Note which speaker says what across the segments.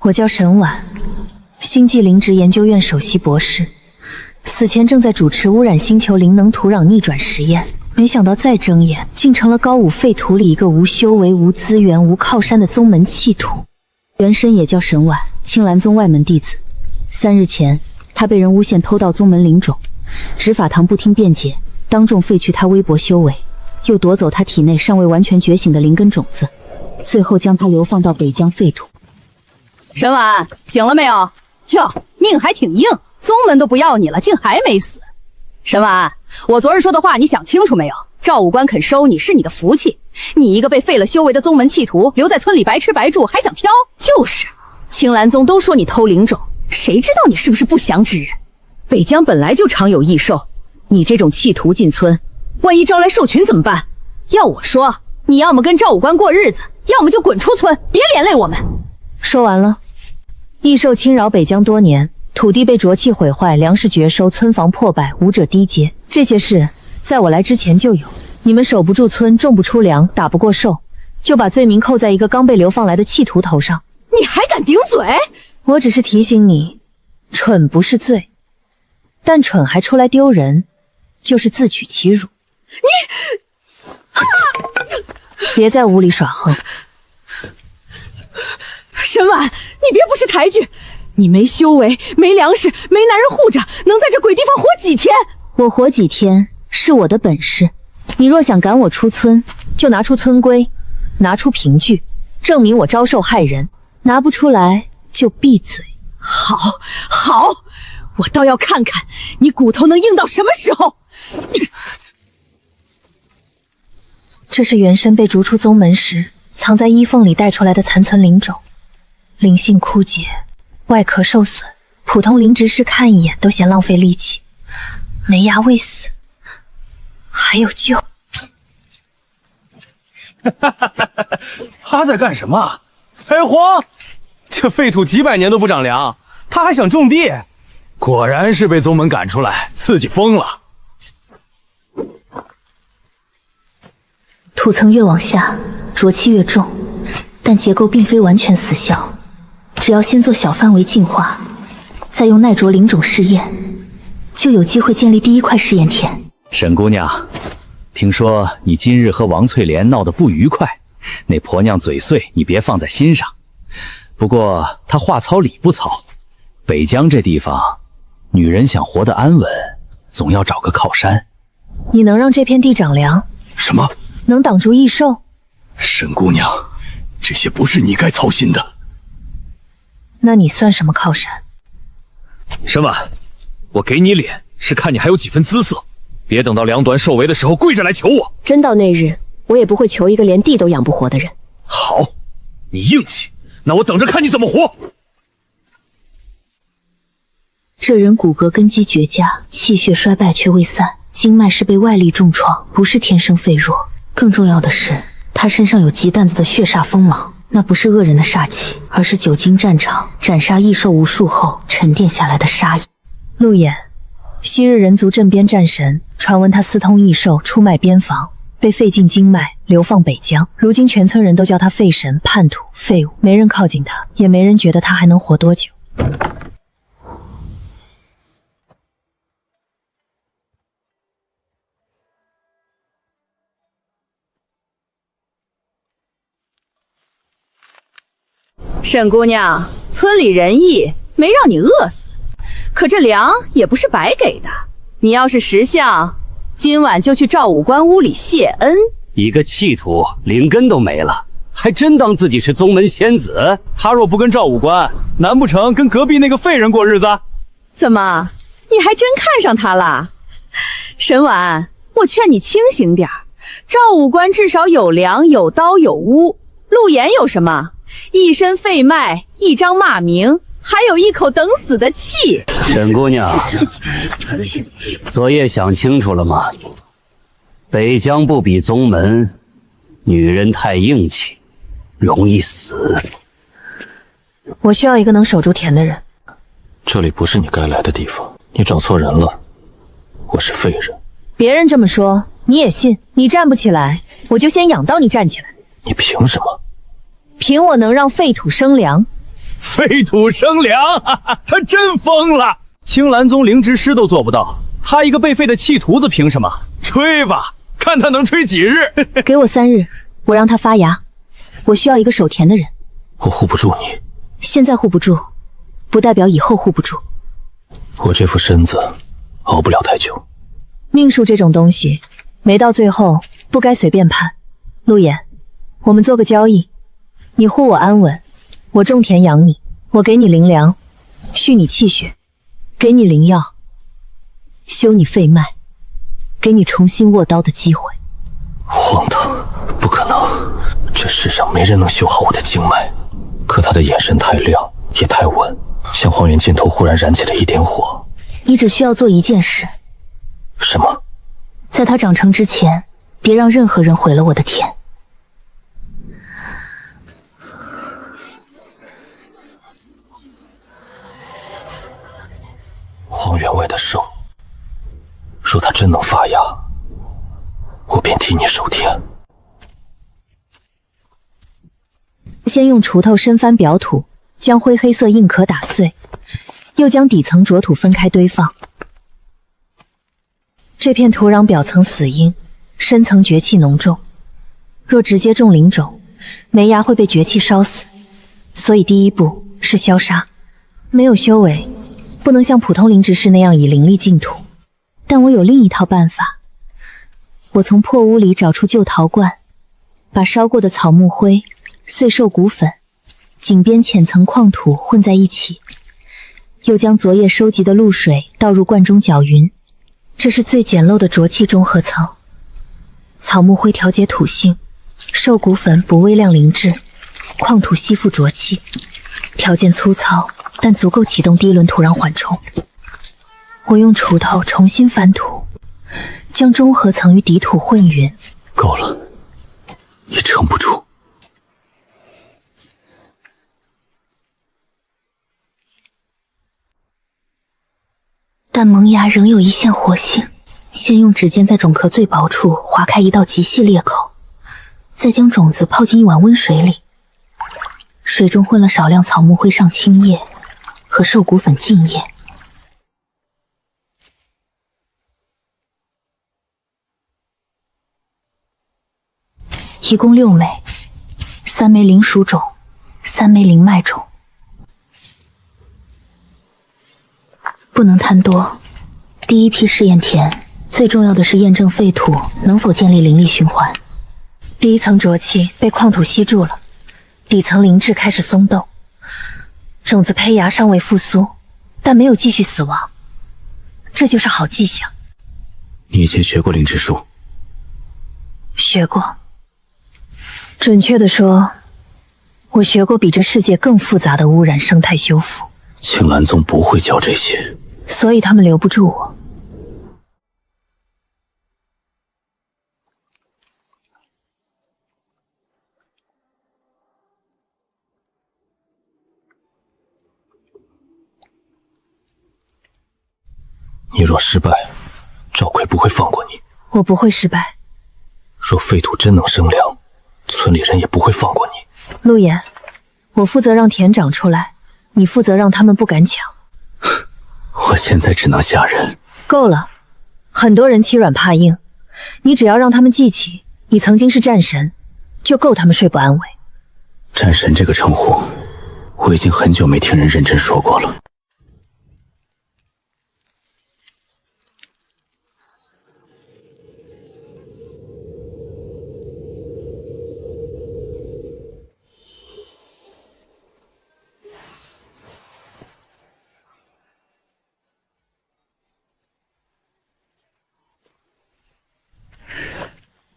Speaker 1: 我叫沈婉，星际灵植研究院首席博士，死前正在主持污染星球灵能土壤逆转实验，没想到再睁眼，竟成了高武废土里一个无修为、无资源、无靠山的宗门弃土。原身也叫沈婉，青兰宗外门弟子。3日前，他被人诬陷偷盗宗门灵种，执法堂不听辩解，当众废去他微薄修为，又夺走他体内尚未完全觉醒的灵根种子，最后将他流放到北疆废土。
Speaker 2: 沈婉，醒了没有？哟，命还挺硬，宗门都不要你了，竟还没死。沈婉，我昨日说的话你想清楚没有？赵武官肯收你是你的福气，你一个被废了修为的宗门弃徒，留在村里白吃白住，还想挑？就是，青兰宗都说你偷灵种，谁知道你是不是不祥之人？北疆本来就常有异兽，你这种弃徒进村，万一招来兽群怎么办？要我说，你要么跟赵武官过日子，要么就滚出村，别连累我们。
Speaker 1: 说完了。异兽侵扰北疆多年，土地被浊气毁坏，粮食绝收，村房破败，武者低阶，这些事在我来之前就有。你们守不住村，种不出粮，打不过兽，就把罪名扣在一个刚被流放来的弃徒头上。
Speaker 2: 你还敢顶嘴？
Speaker 1: 我只是提醒你，蠢不是罪，但蠢还出来丢人，就是自取其辱。别在屋里耍横。
Speaker 2: 沈婉，你别不识抬举，你没修为，没粮食，没男人护着，能在这鬼地方活几天？
Speaker 1: 我活几天是我的本事，你若想赶我出村，就拿出村规，拿出凭据，证明我招兽害人。拿不出来就闭嘴。
Speaker 2: 好，好，我倒要看看你骨头能硬到什么时候。
Speaker 1: 这是原身被逐出宗门时藏在衣缝里带出来的残存灵种，灵性枯竭，外壳受损，普通灵植师看一眼都嫌浪费力气。没牙未死，还有救。
Speaker 3: 他在干什么？开荒？这废土几百年都不长粮，他还想种地？果然是被宗门赶出来，自己疯了。
Speaker 1: 土层越往下，浊气越重，但结构并非完全死效。只要先做小范围净化，再用耐浊灵种试验，就有机会建立第一块试验田。
Speaker 4: 沈姑娘，听说你今日和王翠莲闹得不愉快，那婆娘嘴碎，你别放在心上。不过她话糙理不糙，北疆这地方，女人想活得安稳，总要找个靠山。
Speaker 1: 你能让这片地长粮？
Speaker 3: 什么？
Speaker 1: 能挡住异兽？
Speaker 3: 沈姑娘，这些不是你该操心的。
Speaker 1: 那你算什么靠山？
Speaker 4: 沈婉，我给你脸是看你还有几分姿色，别等到粮短兽为的时候跪着来求我。
Speaker 1: 真到那日，我也不会求一个连地都养不活的人。
Speaker 4: 好，你硬气，那我等着看你怎么活。
Speaker 1: 这人骨骼根基绝佳，气血衰败却未散，经脉是被外力重创，不是天生废弱。更重要的是，他身上有极担子的血煞锋芒，那不是恶人的煞气，而是久经战场斩杀异兽无数后沉淀下来的杀意。陆衍，昔日人族镇边战神，传闻他私通异兽，出卖边防，被废尽经脉，流放北疆。如今全村人都叫他废神、叛徒、废物，没人靠近他，也没人觉得他还能活多久。
Speaker 2: 沈姑娘，村里仁义，没让你饿死，可这粮也不是白给的。你要是识相，今晚就去赵武官屋里谢恩。
Speaker 5: 一个弃土，灵根都没了，还真当自己是宗门仙子？
Speaker 3: 他若不跟赵武官，难不成跟隔壁那个废人过日子？
Speaker 2: 怎么，你还真看上他了？沈婉，我劝你清醒点儿。赵武官至少有粮、有刀、有屋，陆衍有什么？一身废脉，一张骂名，还有一口等死的气。
Speaker 5: 沈姑娘，昨夜想清楚了吗？北疆不比宗门，女人太硬气，容易死。
Speaker 1: 我需要一个能守住田的人。
Speaker 6: 这里不是你该来的地方，你找错人了。我是废人。
Speaker 1: 别人这么说，你也信？你站不起来，我就先养到你站起来。
Speaker 6: 你凭什么？
Speaker 1: 凭我能让废土生粮，
Speaker 3: 废土生凉，哈哈，他真疯了！青兰宗灵芝师都做不到，他一个被废的弃徒子凭什么？吹吧，看他能吹几日！
Speaker 1: 给我3日，我让他发芽。我需要一个手甜的人。
Speaker 6: 我护不住你，
Speaker 1: 现在护不住，不代表以后护不住。
Speaker 6: 我这副身子熬不了太久。
Speaker 1: 命数这种东西，没到最后不该随便判。陆衍，我们做个交易，你护我安稳，我种田养你，我给你灵粮，续你气血，给你灵药，修你肺脉，给你重新握刀的机会。
Speaker 6: 荒唐，不可能！这世上没人能修好我的经脉。可他的眼神太亮，也太稳，像荒原尽头忽然燃起的一点火。
Speaker 1: 你只需要做一件事。
Speaker 6: 什么？
Speaker 1: 在它长成之前，别让任何人毁了我的田。
Speaker 6: 荒原外的兽，若它真能发芽，我便替你守田。
Speaker 1: 先用锄头深翻表土，将灰黑色硬壳打碎，又将底层浊土分开堆放。这片土壤表层死阴，深层绝气浓重，若直接种灵种，梅芽会被绝气烧死。所以第一步是消杀。没有修为，不能像普通灵植士那样以灵力净土，但我有另一套办法。我从破屋里找出旧陶罐，把烧过的草木灰、碎兽骨粉、井边浅层矿土混在一起，又将昨夜收集的露水倒入罐中搅匀。这是最简陋的浊气中和层。草木灰调节土性，兽骨粉补微量灵质，矿土吸附浊气，条件粗糙，但足够启动第一轮土壤缓冲。我用锄头重新翻土，将中和层与底土混匀。
Speaker 6: 够了，你撑不住。
Speaker 1: 但萌芽仍有一线活性，先用指尖在种壳最薄处划开一道极细裂口，再将种子泡进一碗温水里，水中混了少量草木灰上青叶和兽骨粉净叶。一共6枚，3枚灵属种，3枚灵脉种。不能贪多。第一批试验田，最重要的是验证废土能否建立灵力循环。第一层浊气被矿土吸住了，底层灵质开始松动，种子胚芽尚未复苏，但没有继续死亡，这就是好迹象。
Speaker 6: 你以前学过灵芝术？
Speaker 1: 学过。准确地说，我学过比这世界更复杂的污染生态修复。
Speaker 6: 青兰宗不会教这些，
Speaker 1: 所以他们留不住我。
Speaker 6: 你若失败，赵奎不会放过你。
Speaker 1: 我不会失败。
Speaker 6: 若废土真能生凉，村里人也不会放过你。
Speaker 1: 陆衍，我负责让田长出来，你负责让他们不敢抢。
Speaker 6: 我现在只能吓人。
Speaker 1: 够了，很多人欺软怕硬，你只要让他们记起你曾经是战神，就够他们睡不安稳。
Speaker 6: 战神这个称呼，我已经很久没听人认真说过了。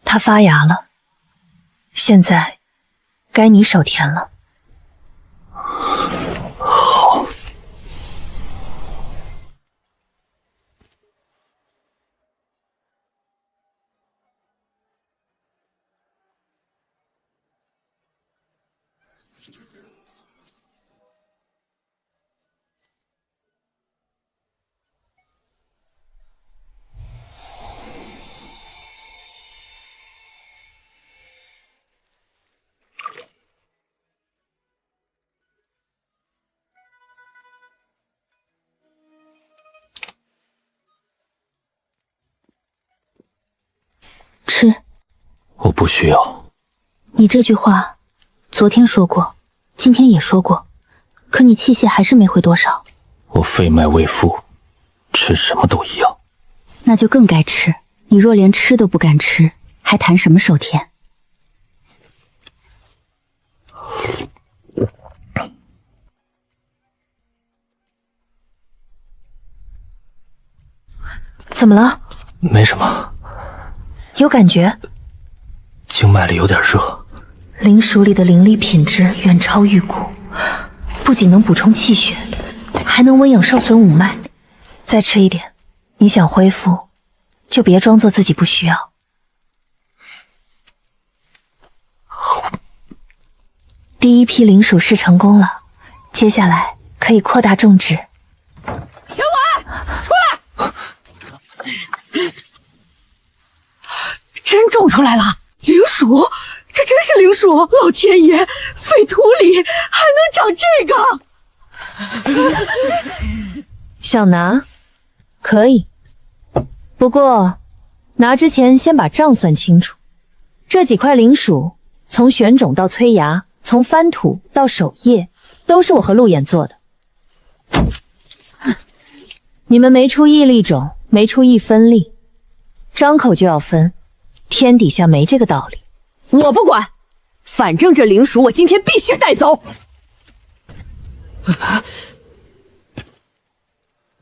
Speaker 1: 它发芽了，现在该你守田了。
Speaker 6: 好。不需要。
Speaker 1: 你这句话，昨天说过，今天也说过，可你器械还是没回多少。
Speaker 6: 我肺脉未复，吃什么都一样。
Speaker 1: 那就更该吃。你若连吃都不敢吃，还谈什么守天？怎么了？
Speaker 6: 没什么，
Speaker 1: 有感觉？
Speaker 6: 经脉里有点热。
Speaker 1: 灵薯里的灵力品质远超玉骨，不仅能补充气血，还能温养受损五脉。再吃一点，你想恢复，就别装作自己不需要。第一批灵薯试成功了，接下来可以扩大种植。
Speaker 2: 小婉，出来！真种出来了，灵薯，这真是灵薯！老天爷，废土里还能长这个？
Speaker 1: 想拿？可以，不过拿之前先把账算清楚。这几块灵薯，从选种到催芽，从翻土到守叶，都是我和陆衍做的。你们没出一粒种，没出一分力，张口就要分，天底下没这个道理。
Speaker 2: 我不管，反正这灵薯我今天必须带走。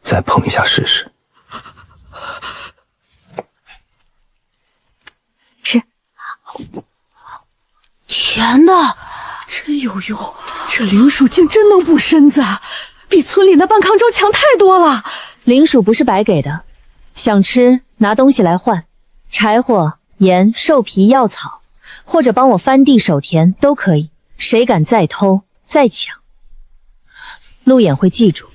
Speaker 6: 再碰一下试试。
Speaker 1: 吃。
Speaker 2: 天哪，真有用！这灵薯竟真能补身子，比村里那半炕粥强太多了。
Speaker 1: 灵薯不是白给的，想吃拿东西来换，柴火、盐、兽皮、药草，或者帮我翻地守田都可以。谁敢再偷再抢，陆衍会记住。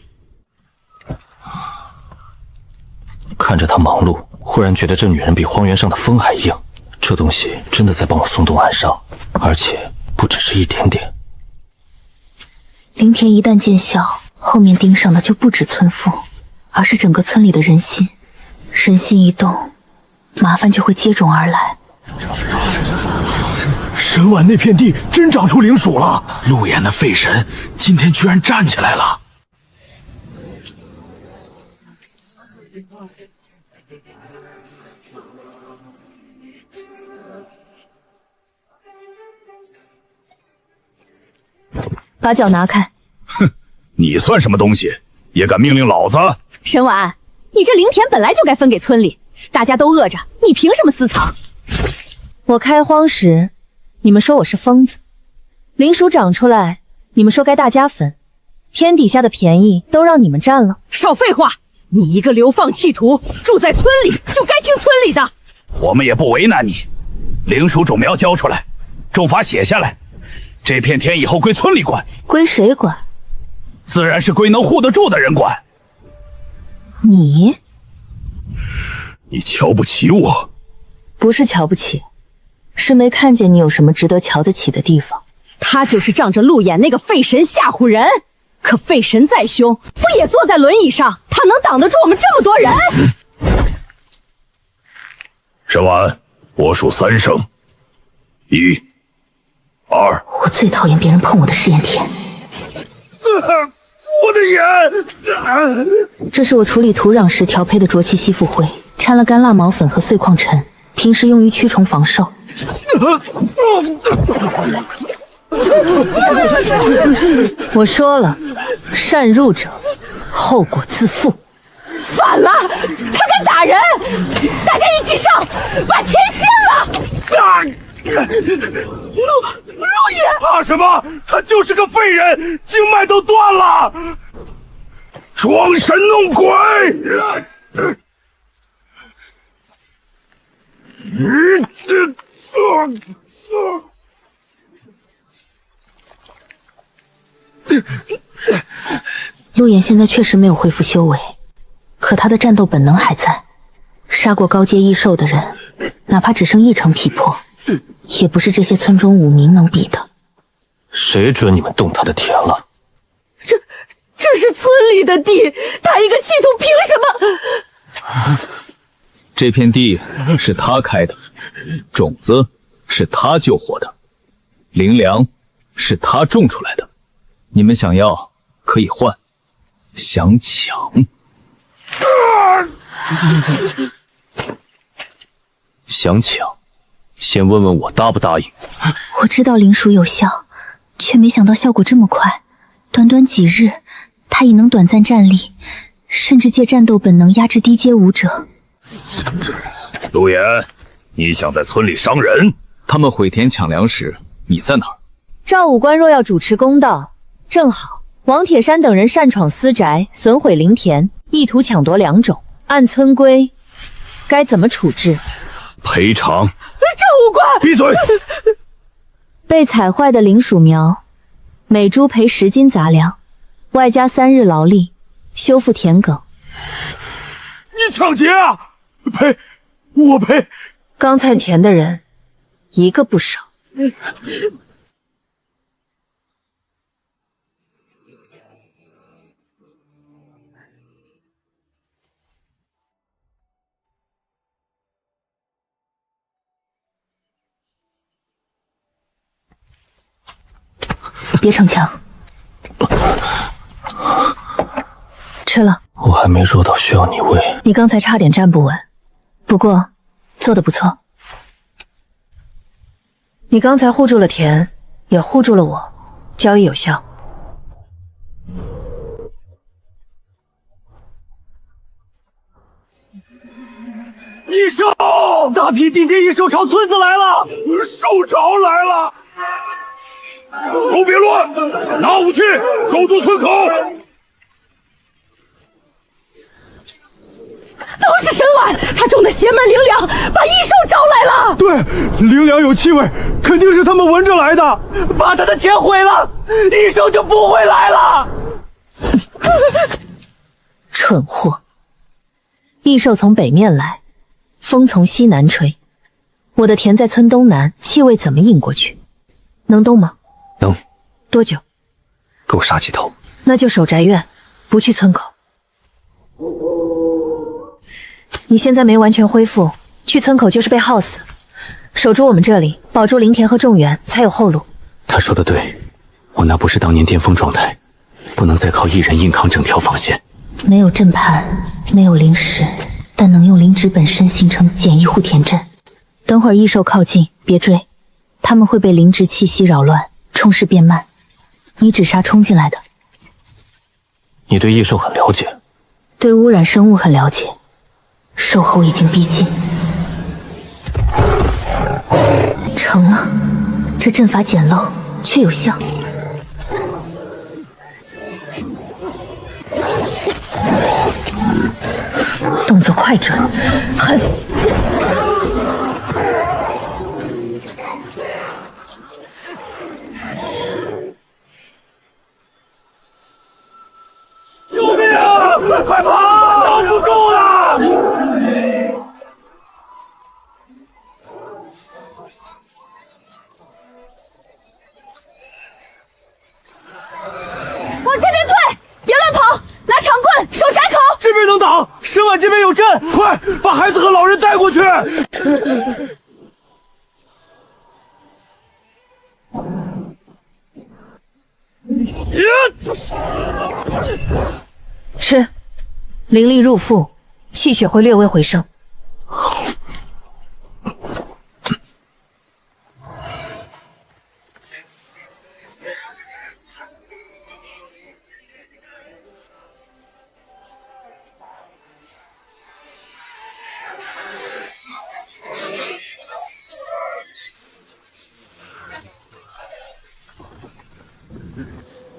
Speaker 6: 看着她忙碌，忽然觉得这女人比荒原上的风还硬。这东西真的在帮我松动暗伤，而且不只是一点点。
Speaker 1: 灵田一旦见效，后面盯上的就不止村妇，而是整个村里的人心。人心一动，麻烦就会接踵而来。
Speaker 7: 神碗那片地真长出灵薯了，陆衍的废神今天居然站起来了。
Speaker 1: 把脚拿开！
Speaker 3: 哼，你算什么东西，也敢命令老子？
Speaker 2: 沈婉，你这灵田本来就该分给村里，大家都饿着，你凭什么私藏？
Speaker 1: 我开荒时，你们说我是疯子；灵薯长出来，你们说该大家分。天底下的便宜都让你们占了。
Speaker 2: 少废话！你一个流放弃徒，住在村里就该听村里的。
Speaker 3: 我们也不为难你，灵薯种苗交出来，咒法写下来，这片田以后归村里管。
Speaker 1: 归谁管？
Speaker 3: 自然是归能护得住的人管。
Speaker 1: 你
Speaker 3: 瞧不起我？
Speaker 1: 不是瞧不起，是没看见你有什么值得瞧得起的地方。
Speaker 2: 他就是仗着陆衍那个废神吓唬人，可废神再凶，不也坐在轮椅上？他能挡得住我们这么多人？
Speaker 3: 沈婉，我数3声，1、2。
Speaker 1: 我最讨厌别人碰我的试验田。
Speaker 3: 我的眼！
Speaker 1: 这是我处理土壤时调配的浊气吸附灰，掺了干辣毛粉和碎矿尘，平时用于驱虫防兽。我说了，擅入者后果自负。
Speaker 2: 反了，他敢打人！大家一起上，把田掀了！陆野，
Speaker 3: 怕什么？他就是个废人，经脉都断了，装神弄鬼！
Speaker 1: 陆衍现在确实没有恢复修为，可他的战斗本能还在。杀过高阶异兽的人，哪怕只剩1成体魄，也不是这些村中武民能比的。
Speaker 6: 谁准你们动他的田了？
Speaker 2: 这是村里的地，他一个弃徒凭什么？
Speaker 4: 这片地是他开的，种子
Speaker 3: 是他救活的，灵粮是他种出来的。你们想要可以换，想抢，想抢，先问问我答不答应。
Speaker 1: 我知道灵属有效，却没想到效果这么快，短短几日，他已能短暂站立，甚至借战斗本能压制低阶武者。
Speaker 3: 陆岩，你想在村里伤人？他们毁田抢粮时，你在哪儿？
Speaker 2: 赵武官若要主持公道，正好王铁山等人擅闯私宅，损毁灵田，意图抢夺粮种，按村规，该怎么处置？
Speaker 3: 赔偿。
Speaker 2: 赵武官，
Speaker 3: 闭嘴！
Speaker 2: 被踩坏的灵属苗，每株赔10斤杂粮，外加3日劳力，修复田埂。
Speaker 7: 你抢劫啊！赔，我赔。
Speaker 2: 刚才田的人，一个不少。
Speaker 1: 别逞强，吃了。
Speaker 6: 我还没弱到需要你喂。
Speaker 1: 你刚才差点站不稳，不过做得不错。
Speaker 2: 你刚才护住了田，也护住了我，交易有效。
Speaker 3: 异兽，大批地阶异兽朝村子来了！
Speaker 7: 兽潮来了！都别乱，拿武器守住村口！
Speaker 2: 都是神丸，他种的邪门灵粮把异兽招来了。
Speaker 3: 对，灵粮有气味，肯定是他们闻着来的。把他的田毁了，异兽就不会来了。
Speaker 2: 蠢货！异兽从北面来，风从西南吹，我的田在村东南，气味怎么引过去？能动吗？
Speaker 6: 能。
Speaker 2: 多久？
Speaker 6: 给我杀几头。
Speaker 2: 那就守宅院，不去村口。你现在没完全恢复，去村口就是被耗死。守住我们这里，保住灵田和种园，才有后路。
Speaker 6: 他说的对，我那不是当年巅峰状态，不能再靠一人硬扛整条防线。
Speaker 1: 没有阵盘，没有灵石，但能用灵芝本身形成简易护田阵。等会儿异兽靠近，别追，他们会被灵芝气息扰乱，冲势变慢。你只杀冲进来的。
Speaker 6: 你对异兽很了解？
Speaker 1: 对污染生物很了解。兽候已经逼近。成了，这阵法简陋却有效。动作快准，狠。
Speaker 3: 救命啊！快跑！挡不住了！
Speaker 2: 往这边退，别乱跑，拿长棍守宅口。
Speaker 3: 这边能挡，神碗这边有阵，
Speaker 7: 快把孩子和老人带过去！
Speaker 2: 吃，灵力入腹，气血会略微回升。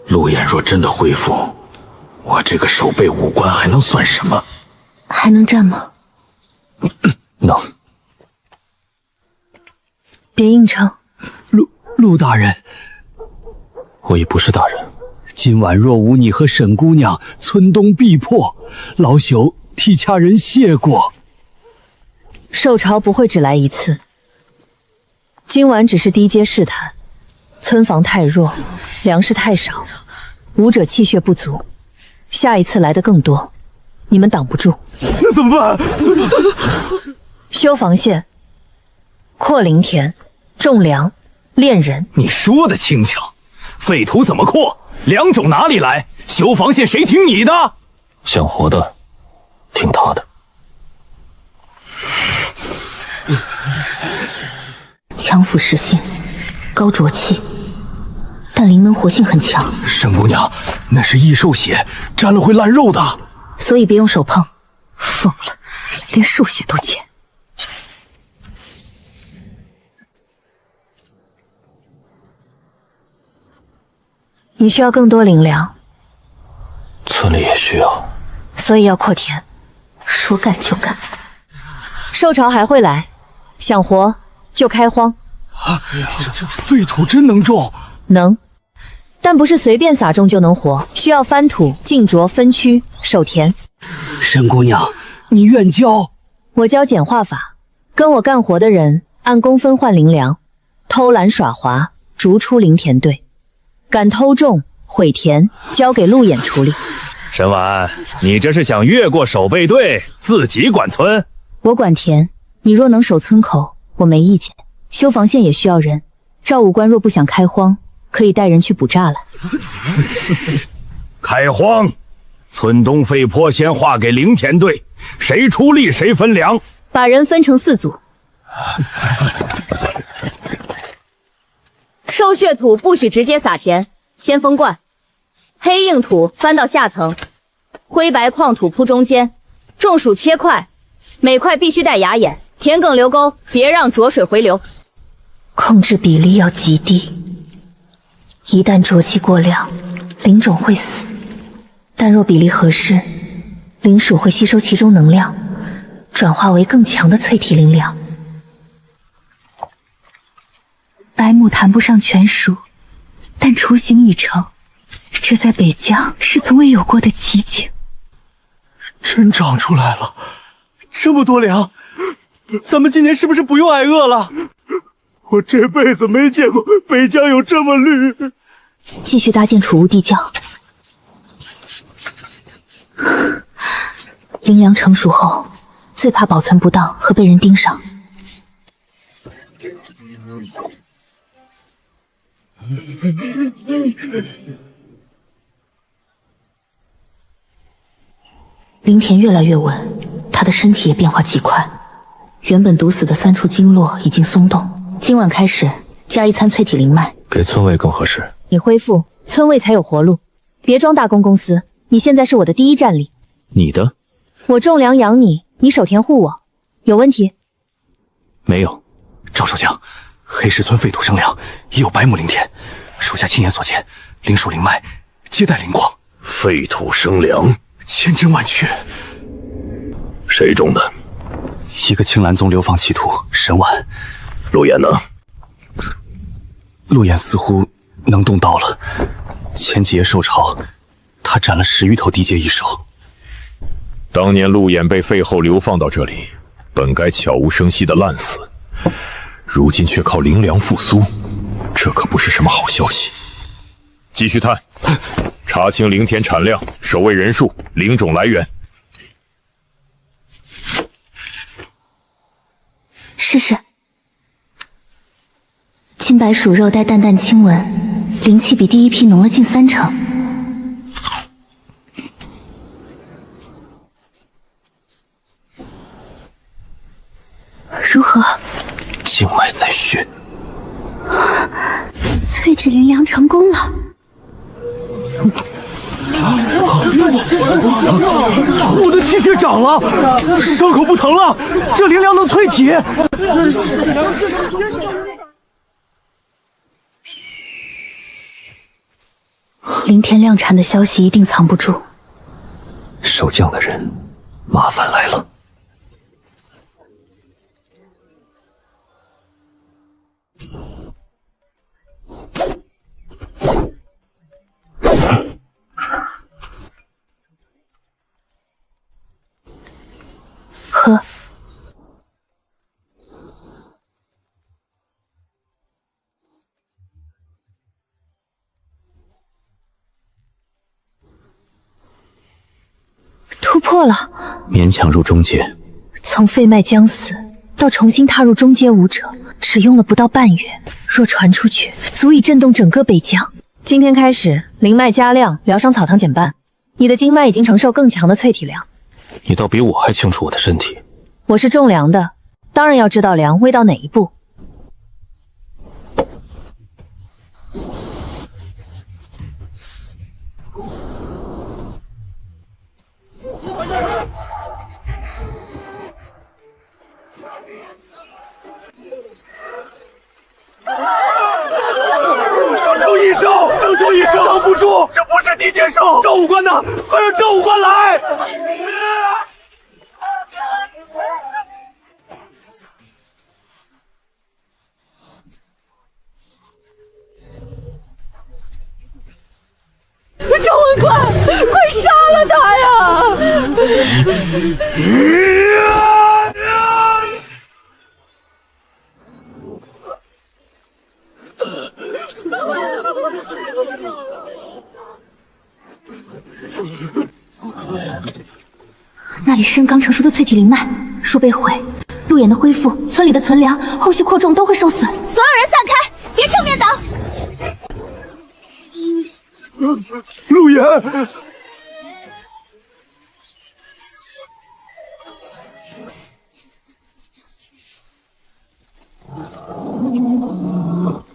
Speaker 7: 陆岩若真的恢复，我这个守备武官还能算什么？
Speaker 1: 还能站吗？
Speaker 6: 能。
Speaker 1: 别硬撑。
Speaker 5: 陆大人，
Speaker 6: 我已不是大人。
Speaker 5: 今晚若无你和沈姑娘，村东必破。老朽替家人谢过。
Speaker 2: 兽潮不会只来一次，今晚只是低阶试探。村防太弱，粮食太少，武者气血不足，下一次来的更多，你们挡不住。
Speaker 3: 那怎么办？
Speaker 2: 修防线，扩灵田，
Speaker 1: 仲良，恋人。
Speaker 3: 你说的轻巧，废土怎么扩？两种哪里来？修防线谁听你的？
Speaker 6: 想活的，听他的。
Speaker 1: 强腐蚀性，高浊气，但灵能活性很强。
Speaker 3: 沈姑娘，那是异兽血，沾了会烂肉的，
Speaker 1: 所以别用手碰。疯了，连兽血都见。你需要更多灵粮，
Speaker 6: 村里也需要，
Speaker 1: 所以要扩田。说干就干。
Speaker 8: 兽潮还会来，想活就开荒。
Speaker 3: 这废土真能种？
Speaker 8: 能，但不是随便撒种就能活，需要翻土、浸浊、分区、守田。
Speaker 5: 沈姑娘，你愿教？
Speaker 8: 我教简化法，跟我干活的人按工分换灵粮，偷懒耍滑，逐出灵田队。敢偷种、毁田，交给路眼处理。
Speaker 4: 沈婉，你这是想越过守备队，自己管村？
Speaker 8: 我管田，你若能守村口，我没意见。修防线也需要人，赵武官若不想开荒，可以带人去补栅栏。
Speaker 3: 开荒，村东废坡先划给灵田队，谁出力谁分粮。
Speaker 8: 把人分成4组。收血土不许直接撒田，先封灌。黑硬土翻到下层，灰白矿土铺中间，种薯切块，每块必须带牙眼，田埂留沟，别让浊水回流。
Speaker 1: 控制比例要极低，一旦浊气过量，灵种会死；但若比例合适，灵属会吸收其中能量，转化为更强的淬体灵粮。白木谈不上全熟，但雏形已成，这在北疆是从未有过的奇景。
Speaker 3: 真长出来了，这么多粮，咱们今年是不是不用挨饿了？我这辈子没见过北疆有这么绿。
Speaker 1: 继续搭建储物地窖。灵粮成熟后，最怕保存不当和被人盯上。灵田越来越稳，他的身体也变化极快。原本堵死的3处经络已经松动，今晚开始加一餐淬体灵脉，
Speaker 6: 给村卫更合适。
Speaker 8: 你恢复，村卫才有活路。别装大公司，你现在是我的第一战力。
Speaker 4: 你的？
Speaker 8: 我种粮养你，你守田护我，有问题？
Speaker 4: 没有。
Speaker 3: 赵守将，黑石村废土生粮，已有100亩灵田，属下亲眼所见，灵属灵脉，皆带灵光。
Speaker 7: 废土生粮，
Speaker 3: 千真万确。
Speaker 7: 谁种的？
Speaker 3: 一个青兰宗流放弃土，沈婉。
Speaker 7: 陆岩呢？
Speaker 3: 陆岩似乎能动刀了。前几夜受潮，他斩了10余头地阶异兽。
Speaker 7: 当年陆衍被废后流放到这里，本该悄无声息的烂死，如今却靠灵粮复苏，这可不是什么好消息。继续探，查清灵田产量、守卫人数、灵种来源。
Speaker 1: 试试。金白鼠肉带淡淡清闻，灵气比第一批浓了近30%。如何？
Speaker 3: 经脉在血。
Speaker 1: 淬体灵粮成功了。
Speaker 3: 我的气血长了，伤口不疼了，这灵粮能淬体。
Speaker 1: 灵田量产的消息一定藏不住。
Speaker 6: 守将的人，麻烦来了。
Speaker 1: 喝。突破了，
Speaker 6: 勉强入中阶。
Speaker 1: 从废脉将死到重新踏入中阶武者，只用了不到半月，若传出去，足以震动整个北疆。
Speaker 8: 今天开始，灵脉加量，疗伤草汤减半。你的经脉已经承受更强的淬体量。
Speaker 6: 你倒比我还清楚我的身体。
Speaker 8: 我是种粮的，当然要知道粮喂到哪一步。
Speaker 3: 救异兽！救异兽！挡不住！这不是地界兽！赵武官呢？快让赵武官来！
Speaker 2: 赵文官，快杀了他呀！
Speaker 1: 那里是刚成熟的淬体灵脉，若被毁，路眼的恢复、村里的存粮、后续扩种都会受损。
Speaker 8: 所有人散开，别正面挡！
Speaker 3: 陆岩，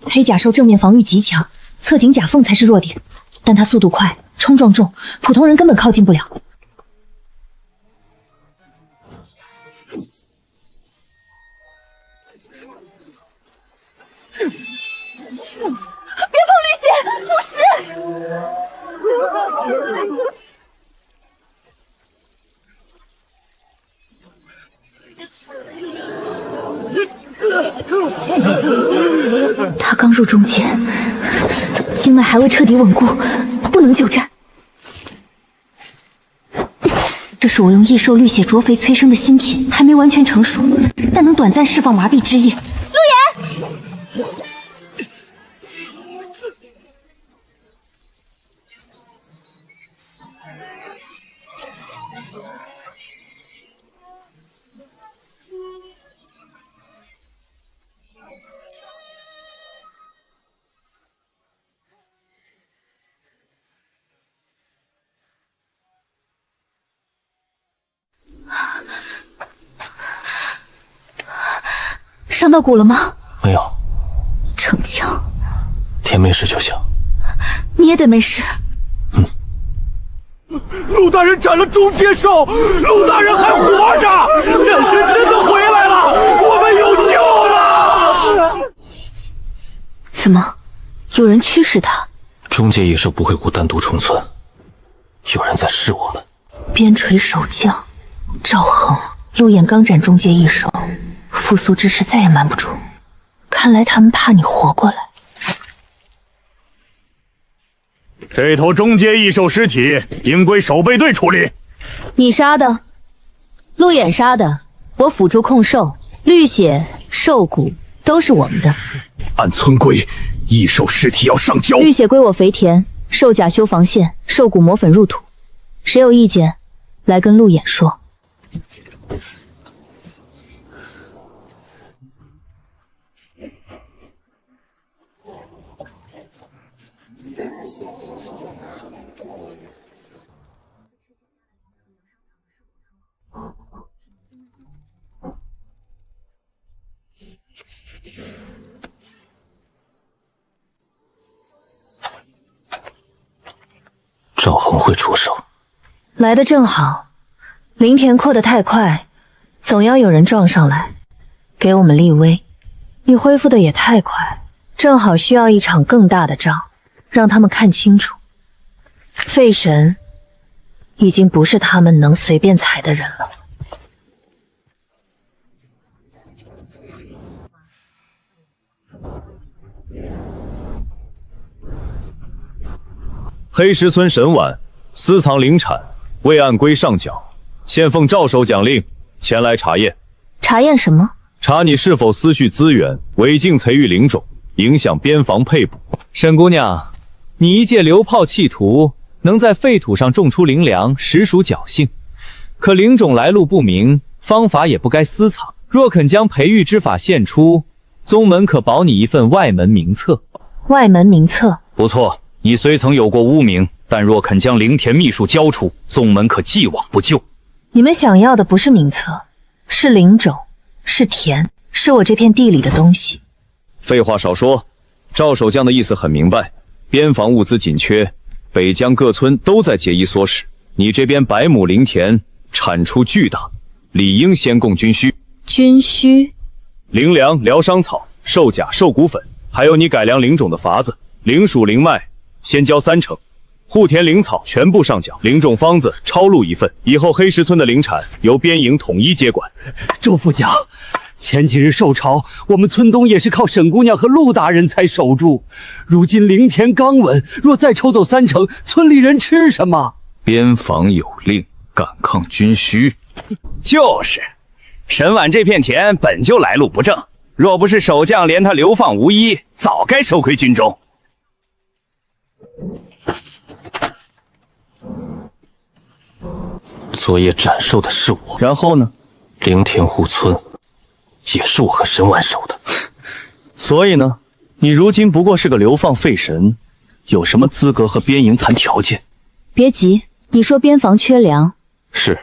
Speaker 1: 黑甲兽正面防御极强，侧颈甲缝才是弱点，但它速度快，冲撞重，普通人根本靠近不了。
Speaker 2: 别碰绿血，不实！
Speaker 1: 他刚入中间，经脉还未彻底稳固，不能久战。这是我用异兽绿血灼肥催生的新品，还没完全成熟，但能短暂释放麻痹之液。
Speaker 8: 陆岩，
Speaker 1: 伤到骨了吗？
Speaker 6: 没有，
Speaker 1: 逞强，
Speaker 6: 天没事就行。
Speaker 1: 你也得没事。
Speaker 3: 陆大人斩了中阶兽，陆大人还活着，战神真的回来了，我们有救了！
Speaker 1: 怎么，有人驱使他？
Speaker 6: 中阶异兽不会孤单独冲村，有人在试我们。
Speaker 1: 边陲守将赵恒，陆眼刚斩中阶异兽，复苏之势再也瞒不住。看来他们怕你活过来。
Speaker 7: 这头中阶异兽尸体应归守备队处理。
Speaker 8: 你杀的，陆眼杀的，我辅助控兽，绿血、兽骨都是我们的。
Speaker 7: 按村规，异兽尸体要上交。
Speaker 8: 绿血归我肥田，兽甲修防线，兽骨磨粉入土。谁有意见，来跟陆眼说。
Speaker 6: 赵恒会出手，
Speaker 8: 来的正好。灵田扩得太快，总要有人撞上来，给我们立威。你恢复的也太快，正好需要一场更大的仗，让他们看清楚，废神已经不是他们能随便踩的人了。
Speaker 7: 黑石村沈婉私藏灵产，未按规上缴，现奉赵守奖令前来查验。
Speaker 8: 查验什么？
Speaker 7: 查你是否私蓄资源，违禁培育灵种，影响边防配补。
Speaker 4: 沈姑娘，你一介流炮弃徒，能在废土上种出灵粮，实属侥幸。可灵种来路不明，方法也不该私藏。若肯将培育之法献出，宗门可保你一份外门名册。
Speaker 1: 外门名册，
Speaker 4: 不错，你虽曾有过污名，但若肯将灵田秘术交出，宗门可既往不咎。
Speaker 1: 你们想要的不是名册，是灵种，是田，是我这片地里的东西。
Speaker 4: 废话少说，赵守将的意思很明白，边防物资紧缺，北疆各村都在节衣缩食，你这边100亩灵田产出巨大，理应先供军需。
Speaker 1: 军需？
Speaker 4: 灵粮、疗伤草、兽甲、兽骨粉，还有你改良灵种的法子，灵属灵脉，先交30%。护田灵草全部上缴，灵种方子抄录1份，以后黑石村的灵产由边营统一接管。
Speaker 5: 周副将，前几日受潮，我们村东也是靠沈姑娘和陆大人才守住。如今灵田刚稳，若再抽走30%，村里人吃什么？
Speaker 4: 边防有令，敢抗军需。就是，沈婉这片田本就来路不正，若不是守将连他流放无依，早该收归军中。
Speaker 6: 昨夜斩兽的是我，
Speaker 4: 然后呢？
Speaker 6: 灵田护村也是我和沈婉守的。
Speaker 3: 所以呢，你如今不过是个流放废神，有什么资格和边营谈条件？
Speaker 1: 别急，你说边防缺粮，
Speaker 6: 是，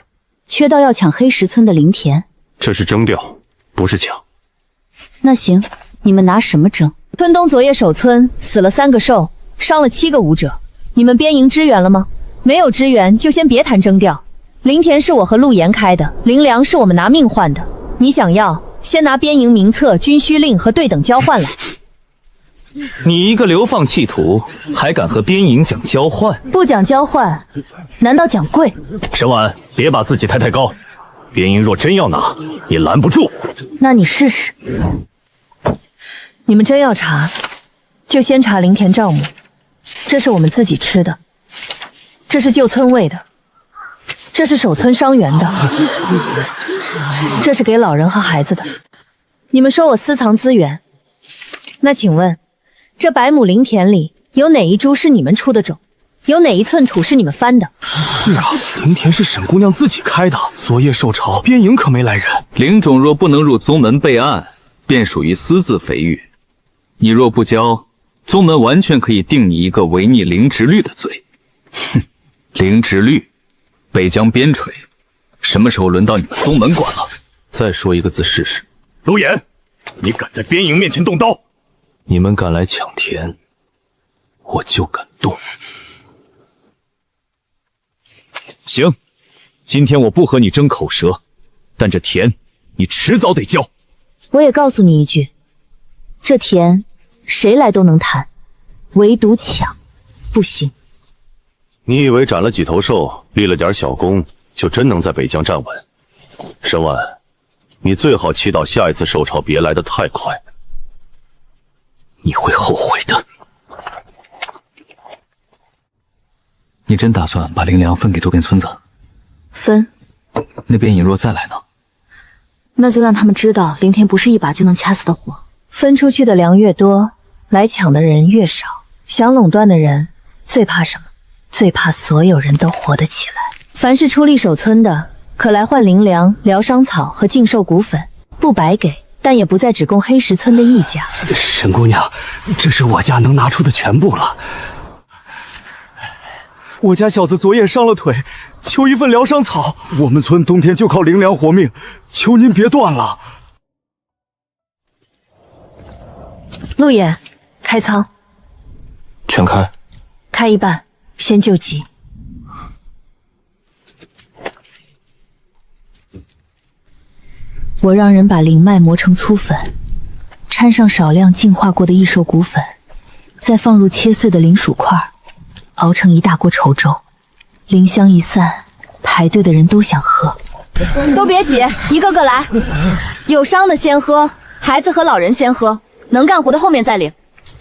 Speaker 1: 缺到要抢黑石村的灵田。
Speaker 6: 这是征调，不是抢。
Speaker 1: 那行，你们拿什么征？
Speaker 8: 村东昨夜守村死了3个兽，伤了7个武者，你们边营支援了吗？没有支援就先别谈征调。灵田是我和陆岩开的，灵粮是我们拿命换的。你想要，先拿边营名册、军需令和对等交换来。
Speaker 3: 你一个流放弃徒，还敢和边营讲交换？
Speaker 1: 不讲交换，难道讲贵？
Speaker 3: 沈婉，别把自己抬太高。边营若真要拿，你拦不住。
Speaker 1: 那你试试。
Speaker 8: 你们真要查，就先查灵田账目，这是我们自己吃的，这是救村卫的，这是守村伤员的，这是给老人和孩子的。你们说我私藏资源，那请问，这100亩灵田里有哪一株是你们出的种？有哪一寸土是你们翻的？
Speaker 3: 是啊，灵田是沈姑娘自己开的，昨夜受潮，边营可没来人。
Speaker 4: 灵种若不能入宗门备案，便属于私自肥育。你若不交，宗门完全可以定你一个违逆灵职律的罪。哼，灵职律，北疆边陲，什么时候轮到你们宗门管了？
Speaker 6: 再说一个字试试。
Speaker 7: 陆岩，你敢在边营面前动刀？
Speaker 6: 你们敢来抢田，我就敢动。
Speaker 4: 行，今天我不和你争口舌，但这田你迟早得交。
Speaker 1: 我也告诉你一句，这田谁来都能谈，唯独抢不行。
Speaker 6: 你以为斩了几头兽，立了点小功，就真能在北疆站稳？沈婉，你最好祈祷下一次受潮别来得太快，你会后悔的。
Speaker 4: 你真打算把灵粮分给周边村子？
Speaker 1: 分。
Speaker 4: 那边引若再来呢？
Speaker 1: 那就让他们知道灵田不是一把就能掐死的火。
Speaker 8: 分出去的粮越多，来抢的人越少。想垄断的人最怕什么？最怕所有人都活得起来。凡是出力守村的，可来换灵粮、疗伤草和禁兽骨粉，不白给，但也不再只供黑石村的一家。
Speaker 5: 沈姑娘，这是我家能拿出的全部了。
Speaker 3: 我家小子昨夜伤了腿，求一份疗伤草。我们村冬天就靠灵粮活命，求您别断了。
Speaker 8: 陆野，开仓。
Speaker 6: 全开。
Speaker 8: 开一半，先救急。
Speaker 1: 我让人把灵脉磨成粗粉，掺上少量净化过的异兽骨粉，再放入切碎的灵薯块，熬成一大锅稠粥。灵香一散，排队的人都想喝。
Speaker 8: 都别急，一个个来。有伤的先喝，孩子和老人先喝，能干活的后面再领。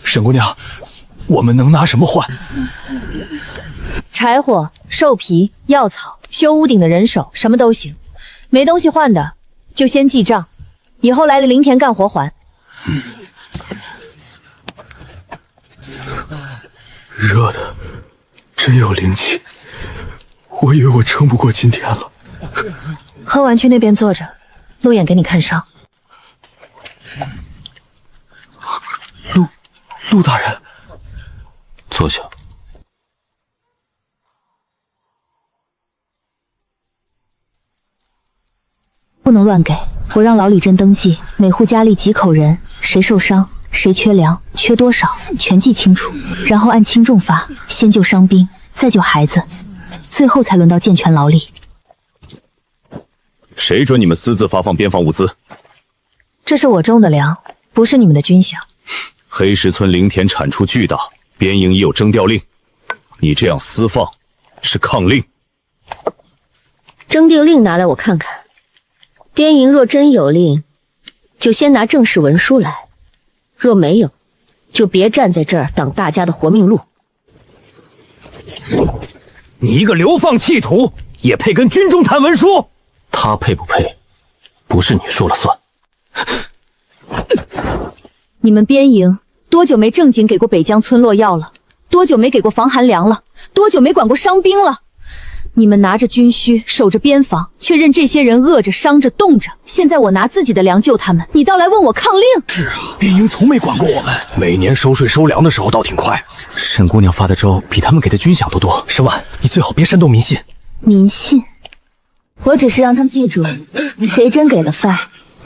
Speaker 3: 沈姑娘，我们能拿什么换？
Speaker 8: 柴火、兽皮、药草、修屋顶的人手，什么都行。没东西换的，就先记账，以后来了灵田干活还。
Speaker 3: 热的真有灵气，我以为我撑不过今天了。
Speaker 8: 喝完去那边坐着，陆眼给你看伤。
Speaker 3: 陆大人，
Speaker 6: 坐下。
Speaker 1: 不能乱给，我让老李真登记，每户家里几口人，谁受伤，谁缺粮，缺多少，全记清楚，然后按轻重罚，先救伤兵，再救孩子，最后才轮到健全劳力。
Speaker 6: 谁准你们私自发放边防物资？
Speaker 1: 这是我种的粮，不是你们的军饷。
Speaker 6: 黑石村林田产出巨大，边营已有征调令，你这样私放是抗令。
Speaker 8: 征调令拿来我看看。边营若真有令，就先拿正式文书来；若没有，就别站在这儿挡大家的活命路。
Speaker 3: 你一个流放弃徒，也配跟军中谈文书？
Speaker 6: 他配不配，不是你说了算。
Speaker 1: 你们边营多久没正经给过北疆村落药了？多久没给过防寒粮了？多久没管过伤兵了？你们拿着军需守着边防，却任这些人饿着、伤着、冻着。现在我拿自己的粮救他们，你倒来问我抗令？
Speaker 3: 是啊，边营从没管过我们，每年收税收粮的时候倒挺快。
Speaker 4: 沈姑娘发的粥比他们给的军饷都多。
Speaker 3: 沈婉，你最好别煽动民心。
Speaker 1: 民信，我只是让他们记住，谁真给了饭，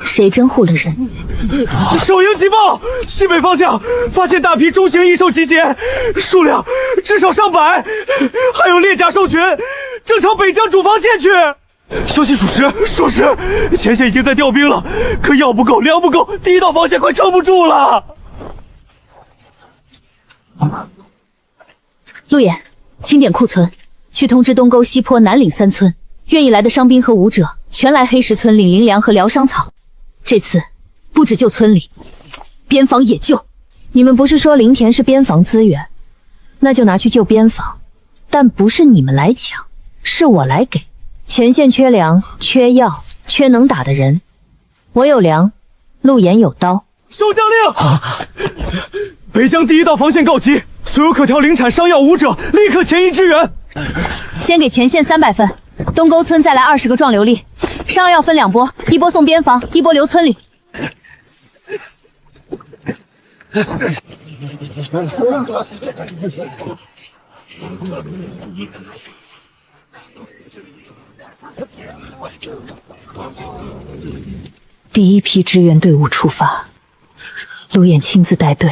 Speaker 1: 谁真护了人。
Speaker 3: 守营急报，西北方向发现大批中型异兽集结，数量至少上百，还有猎甲兽群，正朝北疆主防线去。消息属实，属实，前线已经在调兵了，可药不够，粮不够，第一道防线快撑不住了。
Speaker 1: 陆野，清点库存，去通知东沟西坡南岭3村，愿意来的伤兵和武者全来黑石村领灵粮和疗伤草。这次不只救村里，边防也救。你们不是说林田是边防资源，那就拿去救边防，但不是你们来抢，是我来给。前线缺粮、缺药、缺能打的人，我有粮，陆岩有刀。
Speaker 3: 收将令！北疆第一道防线告急，所有可调灵产伤药武者立刻前移支援。
Speaker 1: 先给前线300份，东沟村再来20个壮流力。伤药分2波，一波送边防，一波留村里。第一批支援队伍出发，陆燕亲自带队，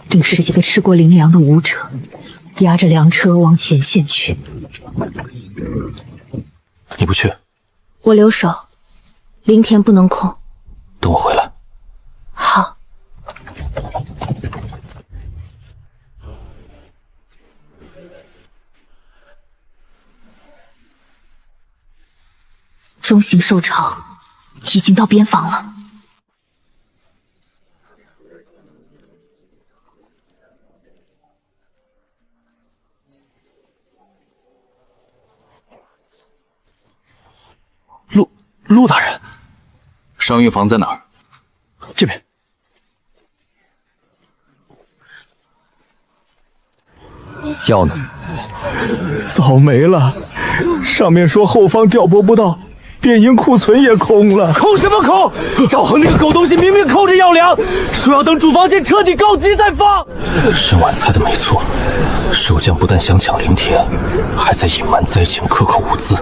Speaker 1: 领10几个吃过灵粮的武者，押着粮车往前线去。
Speaker 6: 你不去？
Speaker 1: 我留守，林田不能空。
Speaker 6: 等我回来。
Speaker 1: 好。中型兽潮已经到边防了。
Speaker 3: 陆大人，
Speaker 4: 伤愈房在哪儿？
Speaker 3: 这边。
Speaker 4: 药呢？
Speaker 3: 早没了，上面说后方调拨不到，边营库存也空了。空什么空？赵恒那个狗东西明明扣着要粮，说要等主防线彻底告急再放。
Speaker 6: 沈婉猜的没错，守将不但想抢灵田，还在隐瞒灾情克扣物资。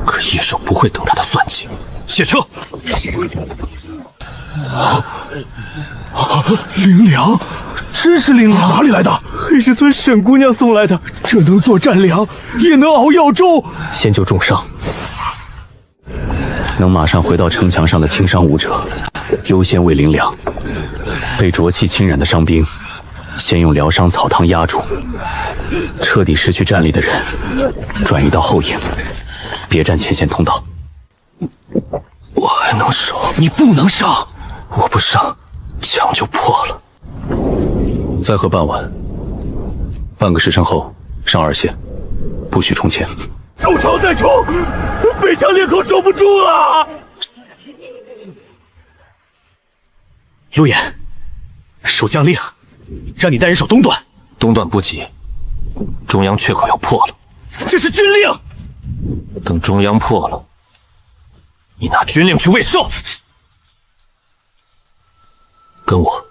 Speaker 6: 可野兽不会等他的算计。卸车！
Speaker 3: 灵粮，真是灵粮？哪里来的？黑石村沈姑娘送来的，这能做战粮，也能熬药粥。
Speaker 6: 先救重伤，能马上回到城墙上的轻伤武者，优先喂灵粮。被浊气侵染的伤兵，先用疗伤草汤压住。彻底失去战力的人，转移到后营，别占前线通道。我还能守？
Speaker 3: 你不能上！
Speaker 6: 我不上，墙就破了。再喝半碗，半个时辰后上2线，不许冲前。
Speaker 3: 受潮再冲，北疆裂口守不住了。陆岩，守将令，让你带人守东段。
Speaker 6: 东段不急，中央缺口要破了。
Speaker 3: 这是军令。
Speaker 6: 等中央破了，你拿军令去喂兽。跟我。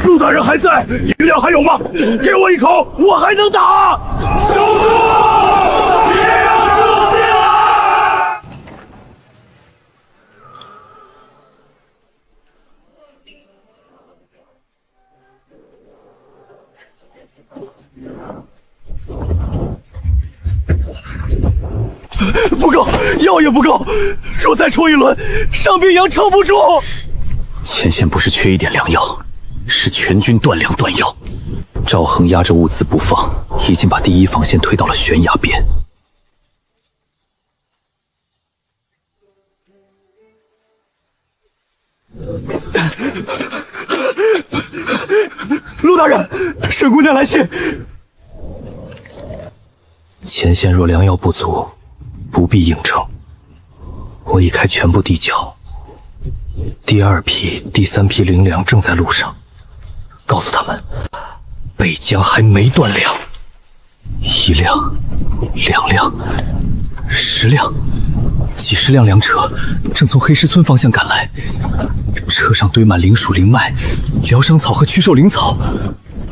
Speaker 3: 陆大人还在，灵粮还有吗？给我一口，我还能打！守住！别让树进来！不够，药也不够，若再冲一轮，伤兵营撑不住。
Speaker 4: 前线不是缺一点良药，是全军断粮断药。赵恒压着物资不放，已经把第一防线推到了悬崖边。
Speaker 3: 陆大人，沈姑娘来信。
Speaker 4: 前线若良药不足，不必硬撑。我已开全部地窖，第2批、第3批灵粮正在路上。告诉他们，北疆还没断粮。1辆、2辆、10辆，几十辆粮车正从黑石村方向赶来，车上堆满灵薯、灵麦、疗伤草和驱兽灵草。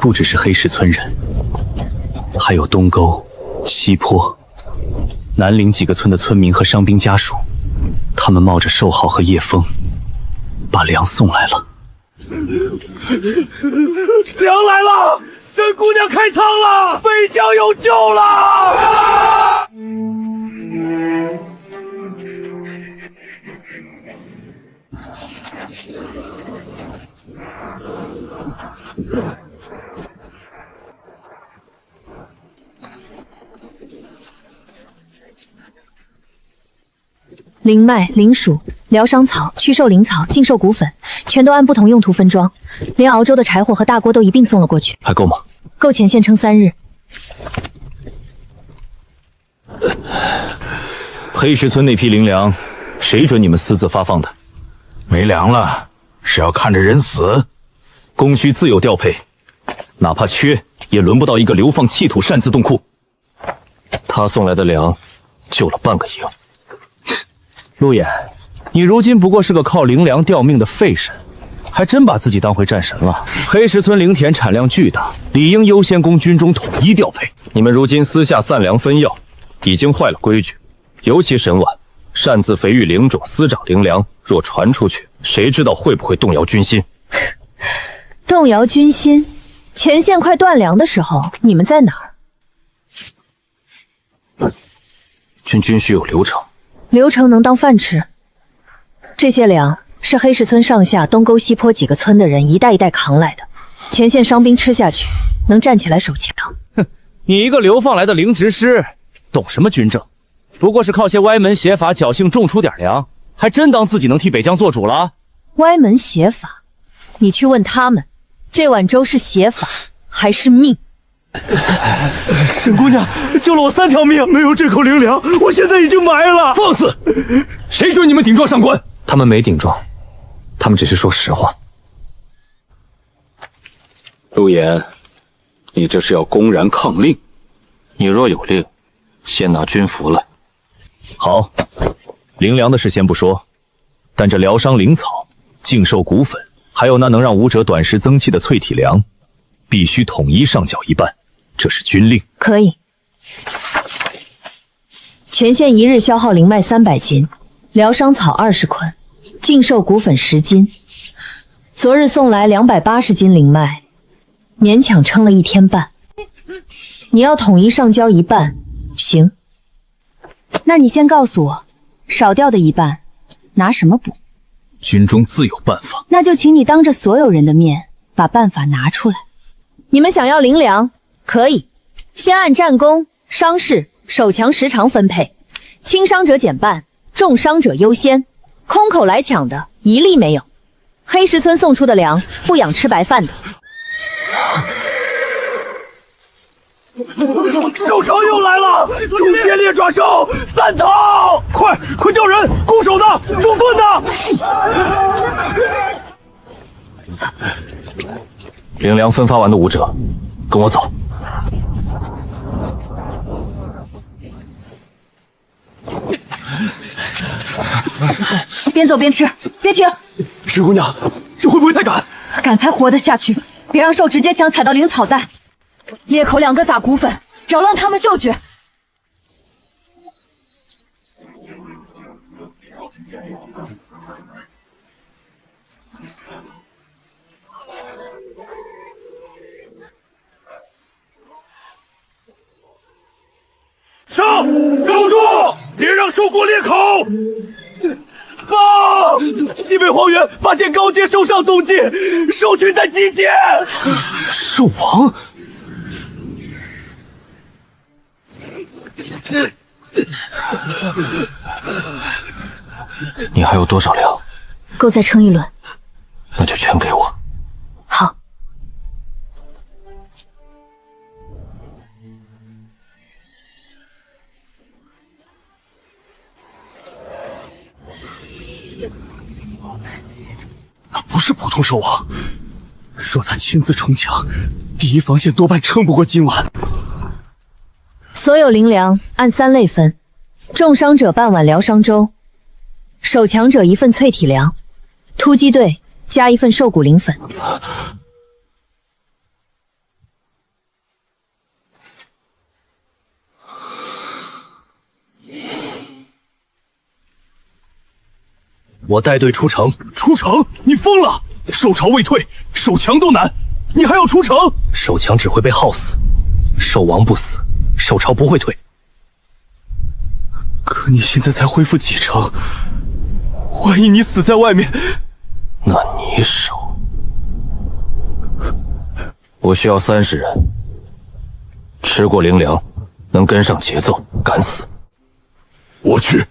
Speaker 4: 不只是黑石村人，还有东沟、西坡、南陵几个村的村民和伤兵家属，他们冒着寿号和夜风，把粮送来了。
Speaker 3: 粮来了，沈姑娘开仓了，北疆有救了！
Speaker 1: 灵麦、灵薯、疗伤草、驱兽灵草、禁兽骨粉，全都按不同用途分装，连熬粥的柴火和大锅都一并送了过去。
Speaker 4: 还够吗？
Speaker 1: 够前线撑3日。
Speaker 4: 黑石村那批灵粮，谁准你们私自发放的？
Speaker 9: 没粮了，是要看着人死。
Speaker 4: 供需自有调配，哪怕缺，也轮不到一个流放弃土擅自动库。他送来的粮，救了半个营。陆衍，你如今不过是个靠灵粮吊命的废神，还真把自己当回战神了。黑石村灵田产量巨大，理应优先供军中统一调配。你们如今私下散粮分药，已经坏了规矩。尤其沈婉擅自肥育灵种，私长灵粮，若传出去，谁知道会不会动摇军心？
Speaker 1: 动摇军心？前线快断粮的时候，你们在哪儿？
Speaker 4: 军需有流程。
Speaker 1: 流程能当饭吃。这些粮是黑石村上下东沟西坡几个村的人一袋一袋扛来的，前线伤兵吃下去能站起来守墙。
Speaker 4: 哼，你一个流放来的灵职师，懂什么军政？不过是靠些歪门邪法侥幸种出点粮，还真当自己能替北疆做主了？
Speaker 1: 歪门邪法？你去问他们，这碗粥是邪法还是命？
Speaker 3: 沈姑娘救了我3条命，没有这口灵粮，我现在已经埋了。
Speaker 7: 放肆！谁准你们顶撞上官？
Speaker 4: 他们没顶撞，他们只是说实话。
Speaker 9: 陆衍，你这是要公然抗令？
Speaker 4: 你若有令，先拿军服来。好，灵粮的事先不说，但这疗伤灵草、净兽骨粉，还有那能让武者短时增气的淬体粮，必须统一上缴一半。这是军令。
Speaker 1: 可以。前线1日消耗灵麦300斤，疗伤草20捆，净兽骨粉10斤。昨日送来280斤灵麦，勉强撑了1天半。你要统一上交一半，行？那你先告诉我，少掉的一半拿什么补？
Speaker 4: 军中自有办法。
Speaker 1: 那就请你当着所有人的面把办法拿出来。你们想要灵粮？可以，先按战功、伤势、守强时长分配，轻伤者减半，重伤者优先。空口来抢的一例没有。黑石村送出的粮不养吃白饭的。
Speaker 3: 兽潮又来了，中阶猎爪兽散逃！快叫人，攻守的，中盾的！
Speaker 6: 灵粮分发完的武者，跟我走。
Speaker 2: 边走边吃，别停！
Speaker 3: 沈姑娘，这会不会太赶？
Speaker 2: 赶才活得下去，别让兽直接想踩到灵草蛋。裂口2个撒骨粉，扰乱他们嗅觉。
Speaker 3: 上！守住！别让兽过裂口！报！西北荒原发现高阶兽上踪迹，兽群在集结。兽王，
Speaker 6: 你还有多少粮？
Speaker 1: 够再撑一轮。
Speaker 6: 那就全给我。
Speaker 1: 好。
Speaker 3: 那不是普通兽王，若他亲自冲抢，第一防线多半撑不过今晚。
Speaker 8: 所有灵粮按3类分，重伤者半碗疗伤粥，手强者1份淬体粮，突击队加1份兽骨灵粉。
Speaker 3: 我带队出城。出城？你疯了！兽潮未退，守强都难，你还要出城？守强只会被耗死，兽王不死，兽潮不会退。可你现在才恢复几成？万一你死在外面，
Speaker 6: 那你守。我需要30人，吃过灵粮，能跟上节奏，敢死。
Speaker 3: 我去。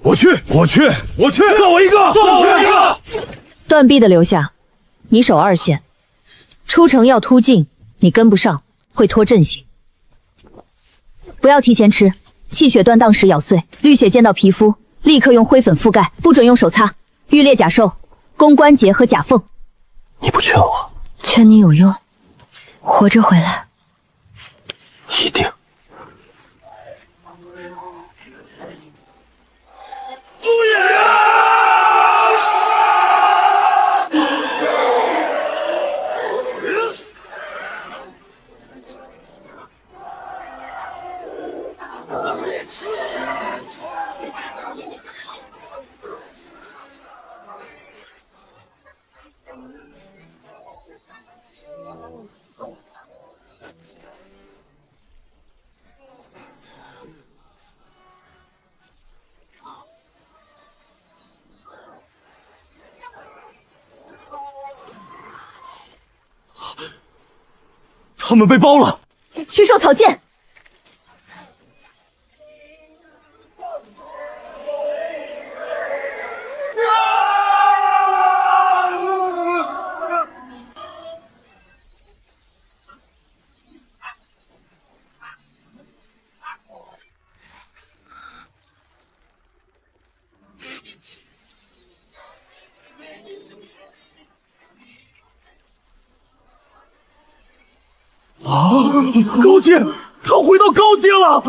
Speaker 3: 我去！算我一个！
Speaker 8: 断臂的留下，你守2线。出城要突进，你跟不上会拖阵型。不要提前吃，气血断荡时咬碎，绿血溅到皮肤，立刻用灰粉覆盖，不准用手擦。遇裂甲兽，攻关节和甲缝。
Speaker 6: 你不劝我？
Speaker 1: 劝你有用，活着回来。
Speaker 6: 一定。
Speaker 3: 陆野！他们被包了！
Speaker 8: 去兽草剑！
Speaker 3: 啊！高阶，他回到高阶了！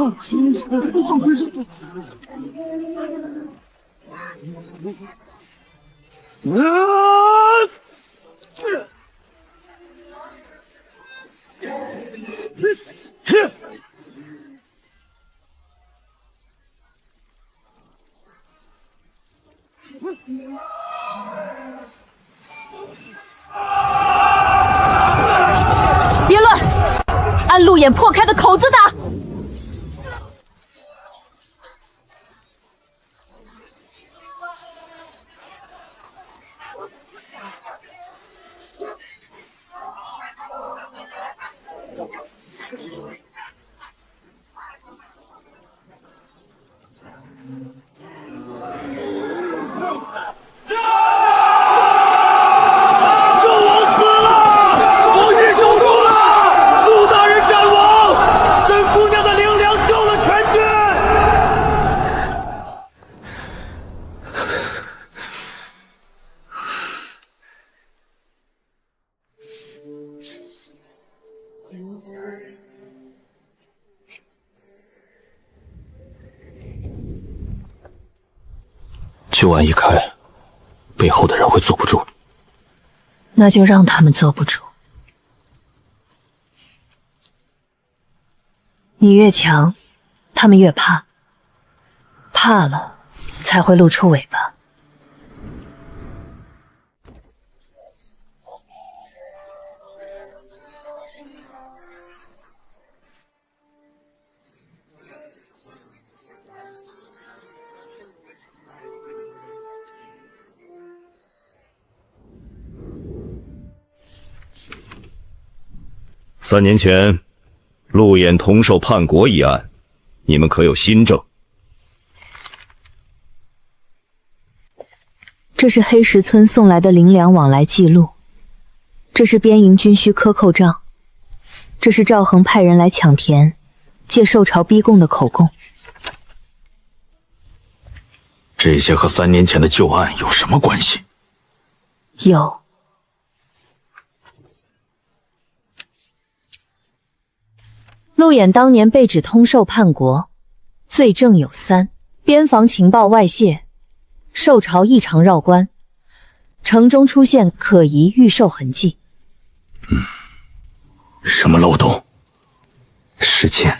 Speaker 8: 别乱，按路眼破开的口子打。
Speaker 3: 兽王死了，防线守住了，陆大人战亡，
Speaker 6: 旧案一开，背后的人会坐不住。
Speaker 1: 那就让他们坐不住。你越强，他们越怕，怕了才会露出尾巴。
Speaker 6: 3年前，陆衍同受叛国一案，你们可有新证？
Speaker 1: 这是黑石村送来的灵粮往来记录，这是边营军需克扣账，这是赵恒派人来抢田，借受朝逼供的口供。
Speaker 9: 这些和3年前的旧案有什么关系？
Speaker 1: 有。陆衍当年被指通受叛国，罪证有3：边防情报外泄，受朝异常绕关，城中出现可疑预售痕迹。
Speaker 9: 什么漏洞？
Speaker 4: 时间。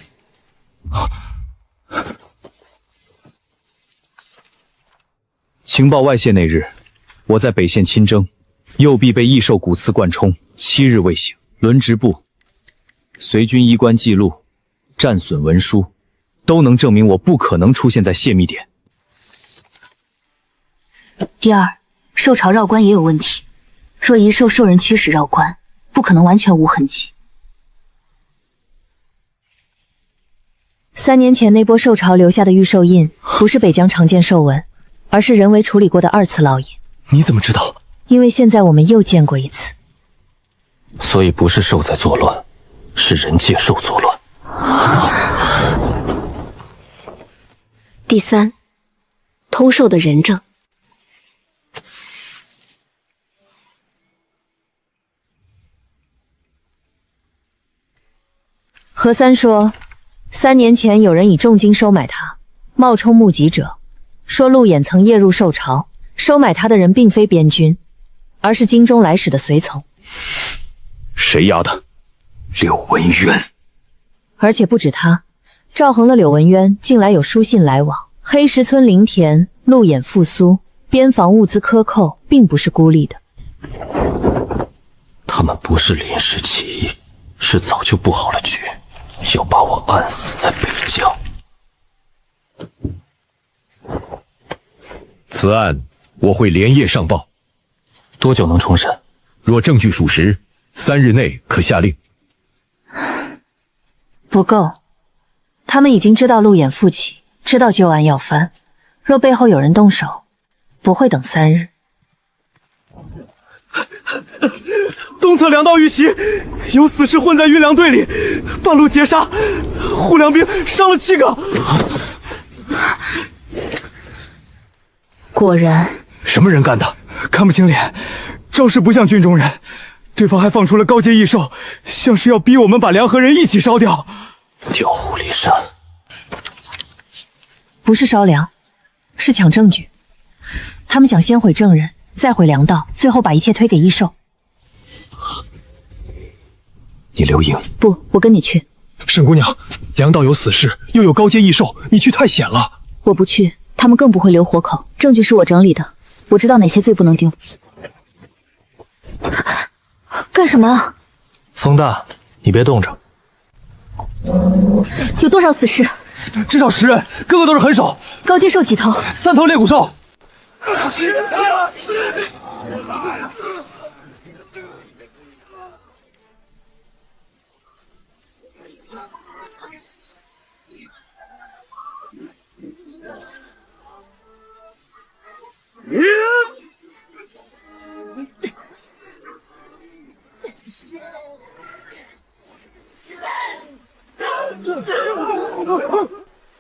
Speaker 4: 情报外泄那日，我在北县亲征，右臂被异兽骨刺贯冲，7日未醒。轮值部、随军医官记录、战损文书，都能证明我不可能出现在泄密点。
Speaker 1: 第二，受朝绕关也有问题，若一受人驱使绕关，不可能完全无痕迹。3年前那波受潮留下的玉兽印，不是北疆常见兽纹，而是人为处理过的2次烙印。
Speaker 3: 你怎么知道？
Speaker 1: 因为现在我们又见过1次。
Speaker 6: 所以不是兽在作乱，是人借兽作乱。
Speaker 1: 第3，通兽的人证。何三说，3年前有人以重金收买他，冒充目击者，说陆衍曾夜入兽巢，收买他的人并非边军，而是京中来使的随从。
Speaker 6: 谁压的？
Speaker 9: 柳文渊。
Speaker 1: 而且不止他，赵恒的柳文渊近来有书信来往，黑石村林田、陆衍复苏、边防物资克扣，并不是孤立的。
Speaker 6: 他们不是临时起意，是早就布好了局，要把我按死在北疆。
Speaker 7: 此案我会连夜上报。
Speaker 6: 多久能重审？
Speaker 7: 若证据属实，3日内可下令。
Speaker 1: 不够，他们已经知道陆衍复起，知道旧案要翻，若背后有人动手，不会等3日。
Speaker 3: 东侧粮道遇袭，有死士混在运粮队里，半路截杀，护粮兵伤了7个。
Speaker 1: 果然，
Speaker 3: 什么人干的？看不清脸，招式不像军中人。对方还放出了高阶异兽，像是要逼我们把粮和人一起烧掉。
Speaker 6: 调虎离山，
Speaker 1: 不是烧粮，是抢证据。他们想先毁证人，再毁粮道，最后把一切推给异兽。
Speaker 6: 你留营？
Speaker 1: 不，我跟你去。
Speaker 3: 沈姑娘，粮道有死士，又有高阶异兽，你去太险了。
Speaker 1: 我不去，他们更不会留活口。证据是我整理的，我知道哪些最不能丢。干什么？
Speaker 3: 风大，你别动着。
Speaker 1: 有多少死士？
Speaker 3: 至少10人，个个都是狠手。
Speaker 1: 高阶兽几头
Speaker 3: ？3头猎骨兽。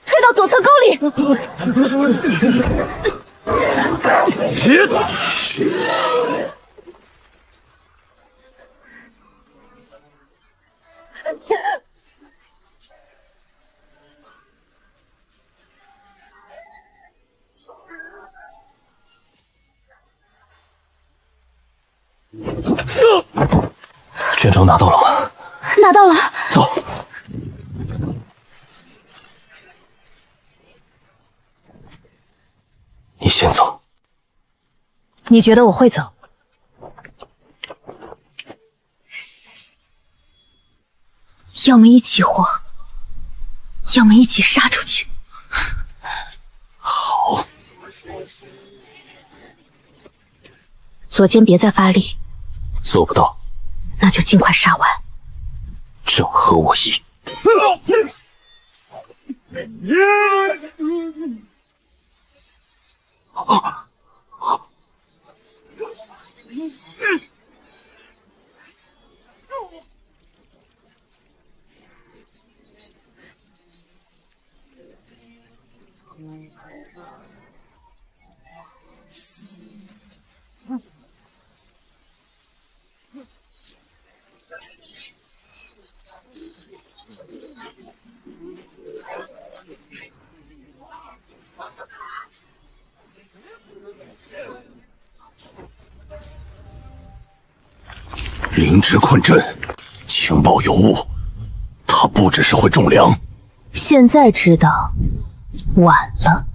Speaker 1: 推到左侧沟里。
Speaker 3: 卷轴拿到了吗？
Speaker 1: 拿到了。
Speaker 3: 走。你先走。
Speaker 1: 你觉得我会走？要么一起活，要么一起杀出去。
Speaker 3: 好。
Speaker 1: 左肩别再发力。
Speaker 3: 做不到。
Speaker 1: 那就尽快杀完。
Speaker 3: 正合我意。灵芝困阵，情报有误，他不只是会种粮。
Speaker 1: 现在知道，晚了。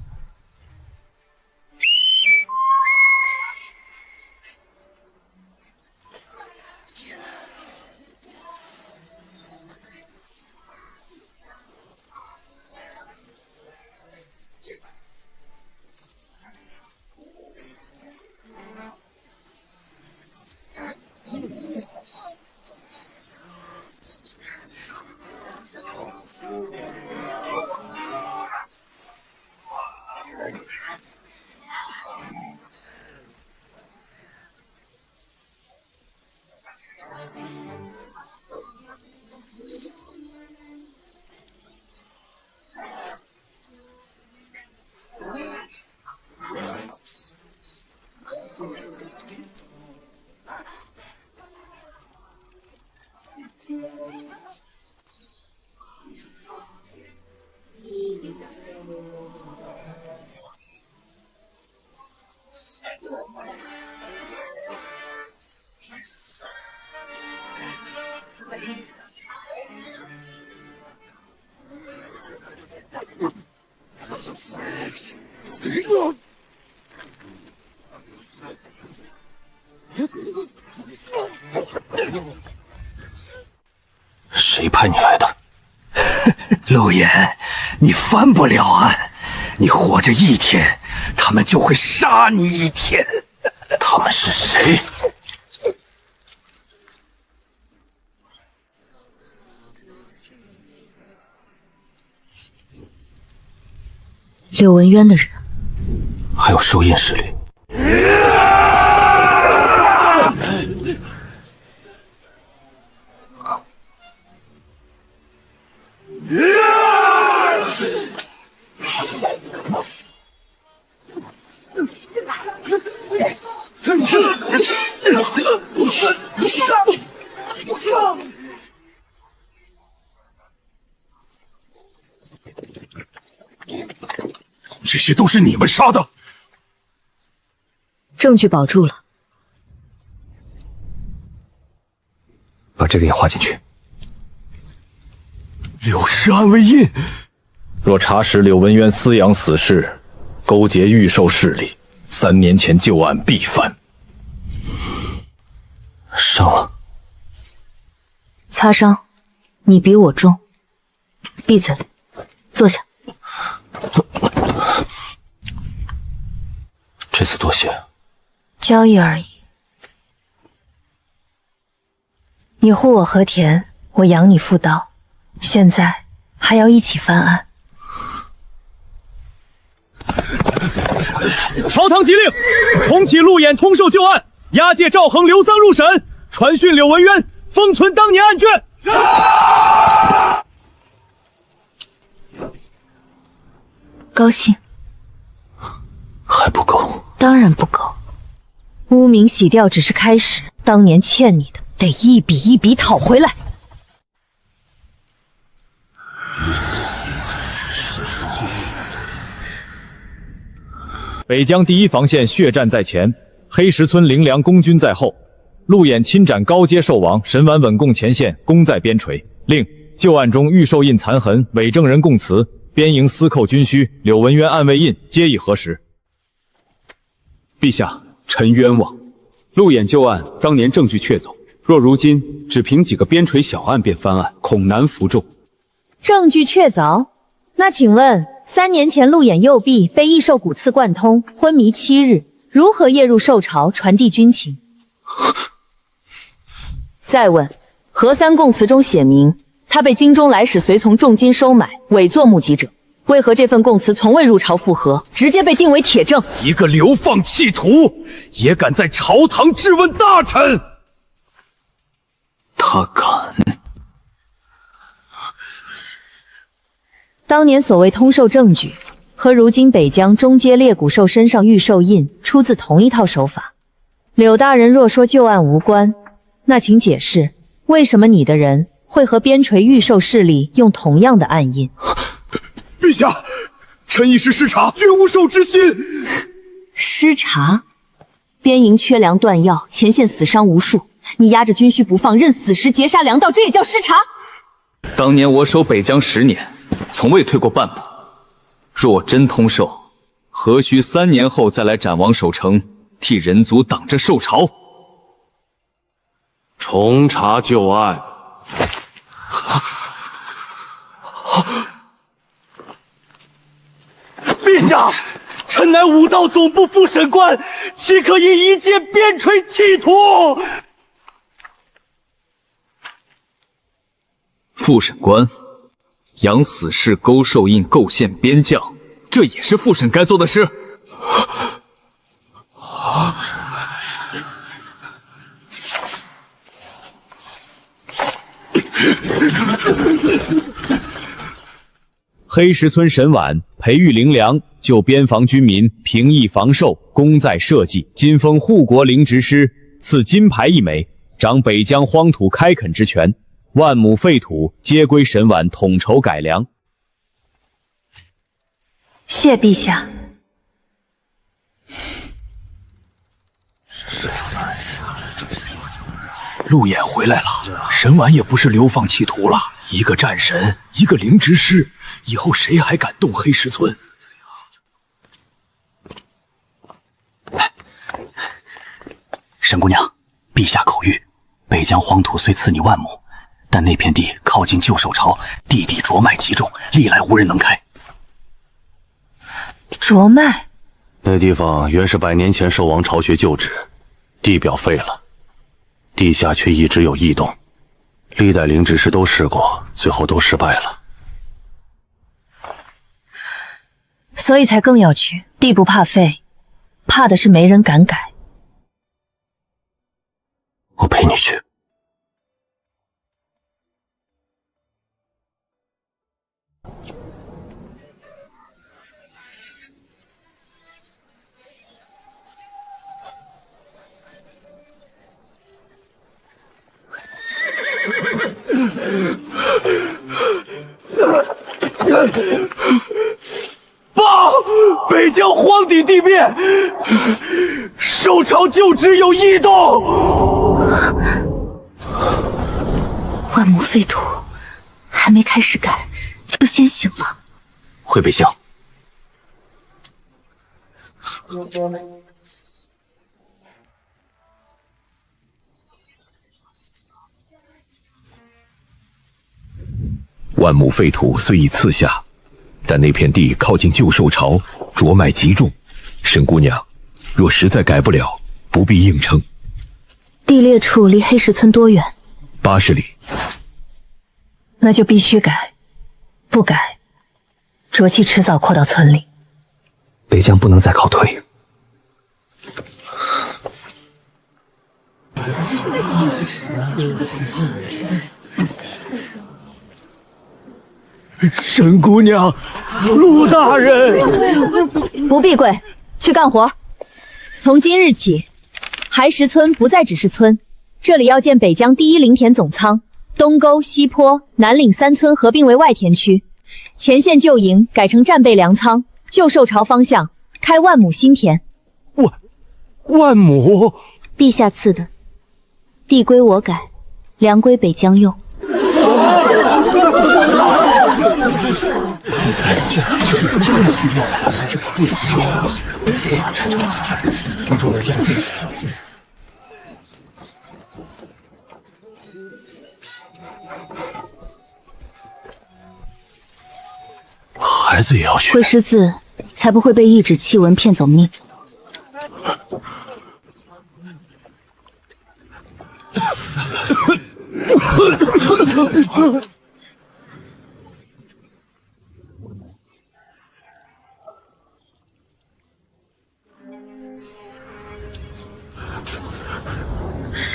Speaker 3: 谁派你来的？
Speaker 10: 陆岩，你翻不了岸，你活着一天，他们就会杀你一天。
Speaker 3: 他们是谁？
Speaker 1: 柳文渊的人，
Speaker 3: 还有收印势力。
Speaker 10: 这些都是你们杀的？
Speaker 1: 证据保住了，
Speaker 3: 把这个也画进去。
Speaker 10: 柳氏暗卫印，
Speaker 7: 若查实柳文渊私养死士，勾结御兽势力，3年前旧案必翻。
Speaker 3: 伤了？
Speaker 1: 擦伤，你比我重。闭嘴，坐下。
Speaker 3: 这次多谢。
Speaker 1: 交易而已。你护我和田，我养你副刀，现在还要一起翻案。
Speaker 3: 朝堂急令，重启路演通授旧案，押解赵恒、刘桑入审，传讯柳文渊，封存当年案卷。
Speaker 1: 高兴？
Speaker 3: 还不够。
Speaker 1: 当然不够。污名洗掉只是开始，当年欠你的得一笔一笔讨回来。
Speaker 4: 北疆第一防线血战在前，黑石村灵粮攻军在后，
Speaker 7: 路演侵斩高阶兽王神丸稳供前线，功在边陲。令旧案中御兽印残痕、伪证人供词、边营司寇军需、柳文渊暗卫印皆已核实。
Speaker 9: 陛下，臣冤枉。路演旧案当年证据确凿，若如今只凭几个边陲小案便翻案，恐难服众。
Speaker 8: 证据确凿？那请问，3年前路演右臂被异兽骨刺贯通，昏迷7日，如何夜入兽巢传递军情？再问，何三供词中写明，他被京中来使随从重金收买，伪作目击者。为何这份供词从未入朝复核，直接被定为铁证？
Speaker 10: 一个流放弃徒，也敢在朝堂质问大臣？他敢？
Speaker 8: 当年所谓通兽证据，和如今北疆中阶猎骨兽身上御兽印出自同一套手法。柳大人若说旧案无关，那请解释，为什么你的人会和边陲御兽势力用同样的暗印？
Speaker 10: 陛下，臣一时失察，绝无兽之心。
Speaker 8: 失察？边营缺粮断药，前线死伤无数，你压着军需不放，任死时截杀粮道，这也叫失察？
Speaker 4: 当年我守北疆10年，从未退过半步。若真通兽，何须3年后再来斩王守城，替人族挡着兽巢？
Speaker 6: 重查旧案。
Speaker 3: 陛下，臣乃武道总部副审官，岂可因一介边陲弃徒？
Speaker 4: 副审官养死士勾兽印构陷边将，这也是副审该做的事。
Speaker 7: 黑石村神碗培育灵粮，救边防军民，平抑防兽，功在社稷。今封护国灵执师，赐金牌1枚，掌北疆荒土开垦之权。万亩废土皆归神碗统筹改良。
Speaker 1: 谢陛下。
Speaker 10: 路演回来了，神丸也不是流放弃徒了，一个战神，一个灵执师，以后谁还敢动黑石村？
Speaker 11: 沈姑娘，陛下口谕，北疆荒土虽赐你万亩，但那片地靠近旧兽巢，地底浊脉极重，历来无人能开。
Speaker 1: 浊脉？
Speaker 6: 那地方原是100年前兽王巢穴旧址，地表废了，地下却一直有异动。历代灵执师都试过，最后都失败了。
Speaker 1: 所以才更要去。地不怕废，怕的是没人敢改。
Speaker 11: 我陪你去。
Speaker 3: 报！北疆荒底地变，兽巢旧址有异动。
Speaker 1: 万亩废土，还没开始改，就先醒了。
Speaker 11: 回北疆。
Speaker 7: 万亩废土虽已赐下，但那片地靠近旧兽巢，浊脉极重。沈姑娘，若实在改不了，不必硬撑。
Speaker 1: 地裂处离黑石村多远
Speaker 7: ？80里。
Speaker 1: 那就必须改，不改，浊气迟早扩到村里。
Speaker 11: 北疆不能再靠退。
Speaker 3: 沈姑娘，陆大人，
Speaker 8: 不必跪，去干活。从今日起，骸石村不再只是村，这里要建北疆第1灵田总仓，东沟、西坡、南岭3村合并为外田区，前线旧营改成战备粮仓，旧兽巢方向开万亩新田。
Speaker 3: 万亩？
Speaker 1: 陛下赐的。地归我改，粮归北疆用。
Speaker 6: 孩子也要学，
Speaker 1: 会识字，才不会被一纸檄文骗走命。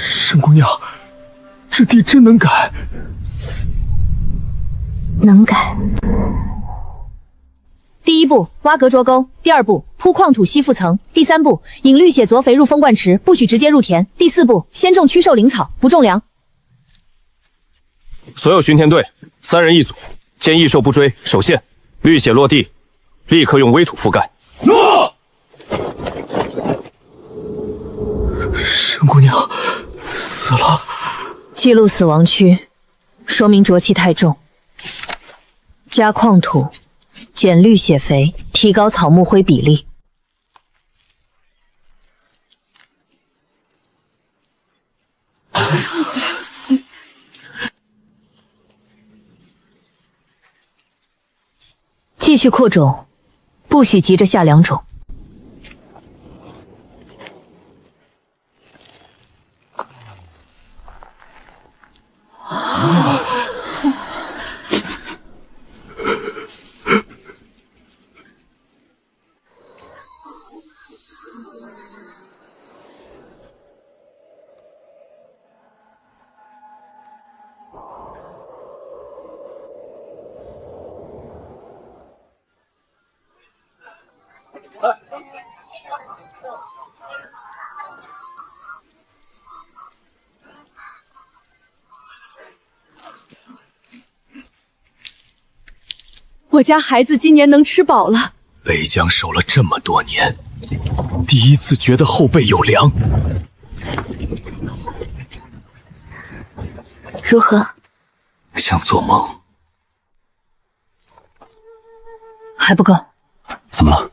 Speaker 3: 沈姑娘，这地真能改？
Speaker 1: 能改。
Speaker 8: 第一步，挖隔浊沟；第二步，铺矿土吸附层；第三步，引绿血佐肥入风灌池，不许直接入田；第四步，先种驱兽灵草，不种粮。
Speaker 6: 所有巡田队3人一组，见异兽不追，守线，绿血落地，立刻用微土覆盖。
Speaker 3: 诺。沈姑娘死了。
Speaker 8: 记录死亡区，说明浊气太重。加矿土，减绿血肥，提高草木灰比例。继续扩种，不许急着下良种。
Speaker 2: 我家孩子今年能吃饱了。
Speaker 3: 北疆守了这么多年，第一次觉得后背有凉。
Speaker 1: 如何？
Speaker 3: 像做梦。
Speaker 8: 还不够。
Speaker 11: 怎么了？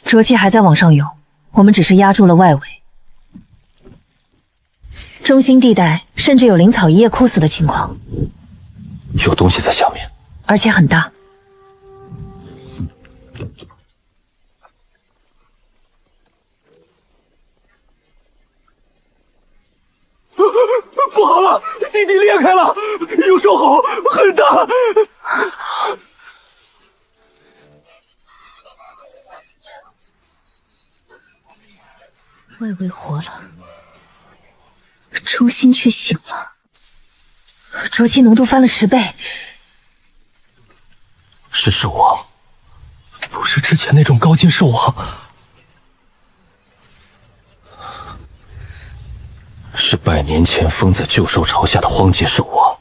Speaker 8: 浊气还在往上涌，我们只是压住了外围。中心地带甚至有灵草一夜枯死的情况，
Speaker 6: 有东西在下面，
Speaker 8: 而且很大。
Speaker 3: 不好了，地底裂开了，有兽吼，很大。
Speaker 1: 外围活了，中心却醒了，
Speaker 8: 浊气浓度翻了10倍。
Speaker 3: 是兽王，不是之前那种高阶兽王，
Speaker 6: 是100年前封在旧兽巢下的荒阶兽王。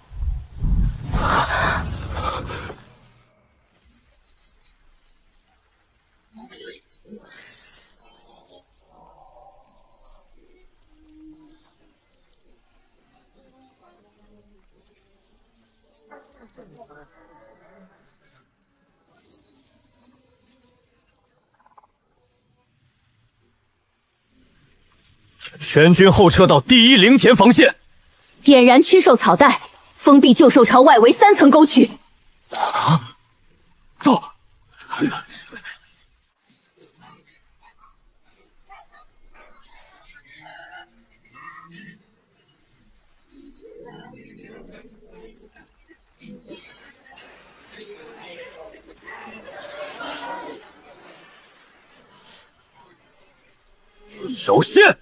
Speaker 6: 全军后撤到第1灵田防线，
Speaker 8: 点燃驱兽草带，封闭旧兽巢外围3层沟渠。
Speaker 3: 走。
Speaker 6: 守线。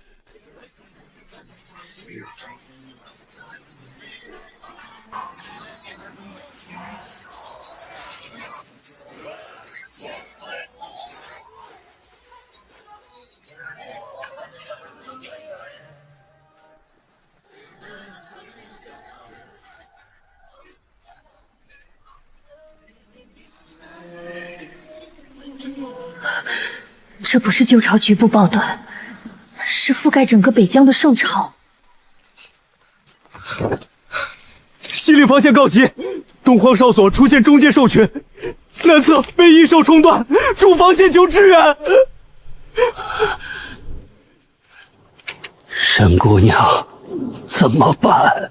Speaker 1: 这不是旧巢局部暴乱，是覆盖整个北疆的兽潮。
Speaker 3: 西岭方向告急，东荒哨所出现中介兽群，南侧被异兽冲断，主防线求支援。
Speaker 5: 沈姑娘，怎么办？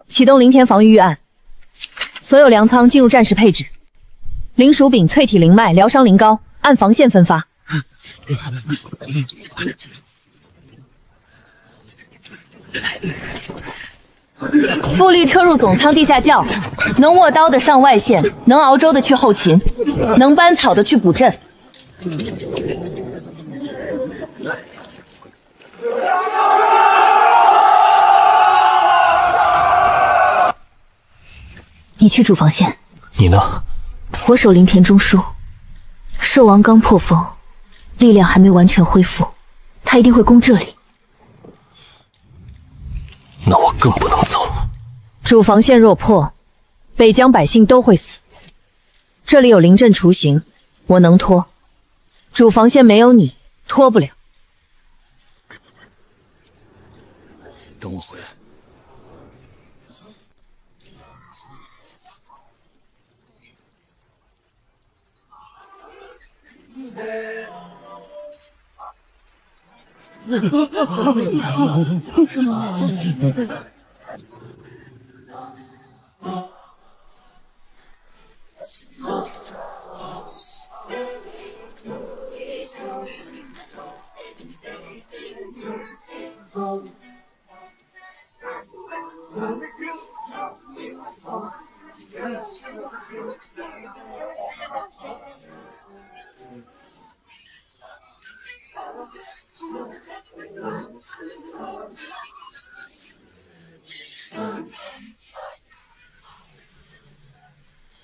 Speaker 2: 启动灵田防御预案，所有粮仓进入战时配置。灵薯饼、淬体灵脉、疗伤灵膏，按防线分发。复力车入总仓地下窖，能握刀的上外线，能熬粥的去后勤，能搬草的去补阵。
Speaker 1: 你去主防线，
Speaker 11: 你呢？
Speaker 1: 我守灵田中枢。兽王刚破风，力量还没完全恢复，他一定会攻这里。
Speaker 11: 那我更不能走。
Speaker 2: 主防线若破，北疆百姓都会死。这里有灵阵雏形，我能拖。主防线没有你，拖不了。
Speaker 11: 等我回来。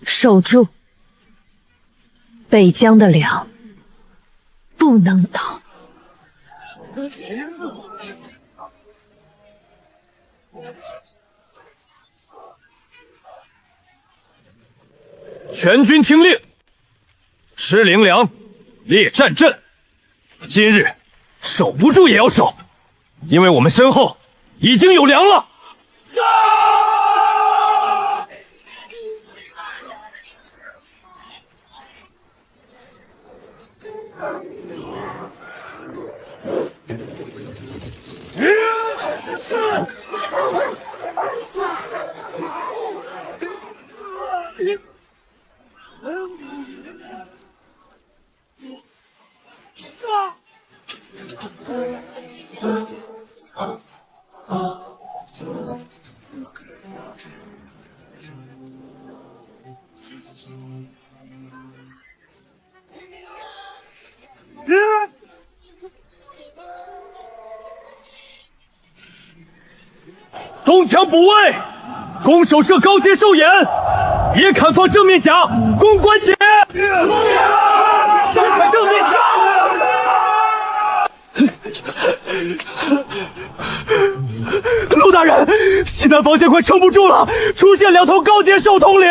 Speaker 2: 守住北疆的粮，不能倒。
Speaker 3: 全军听令，吃灵粮，列战阵。今日守不住也要守，因为我们身后已经有粮了。东墙补位，攻手射高阶兽眼，别砍放正面甲，攻关节。正面甲。陆大人，西南防线快撑不住了，出现2头高阶兽统领。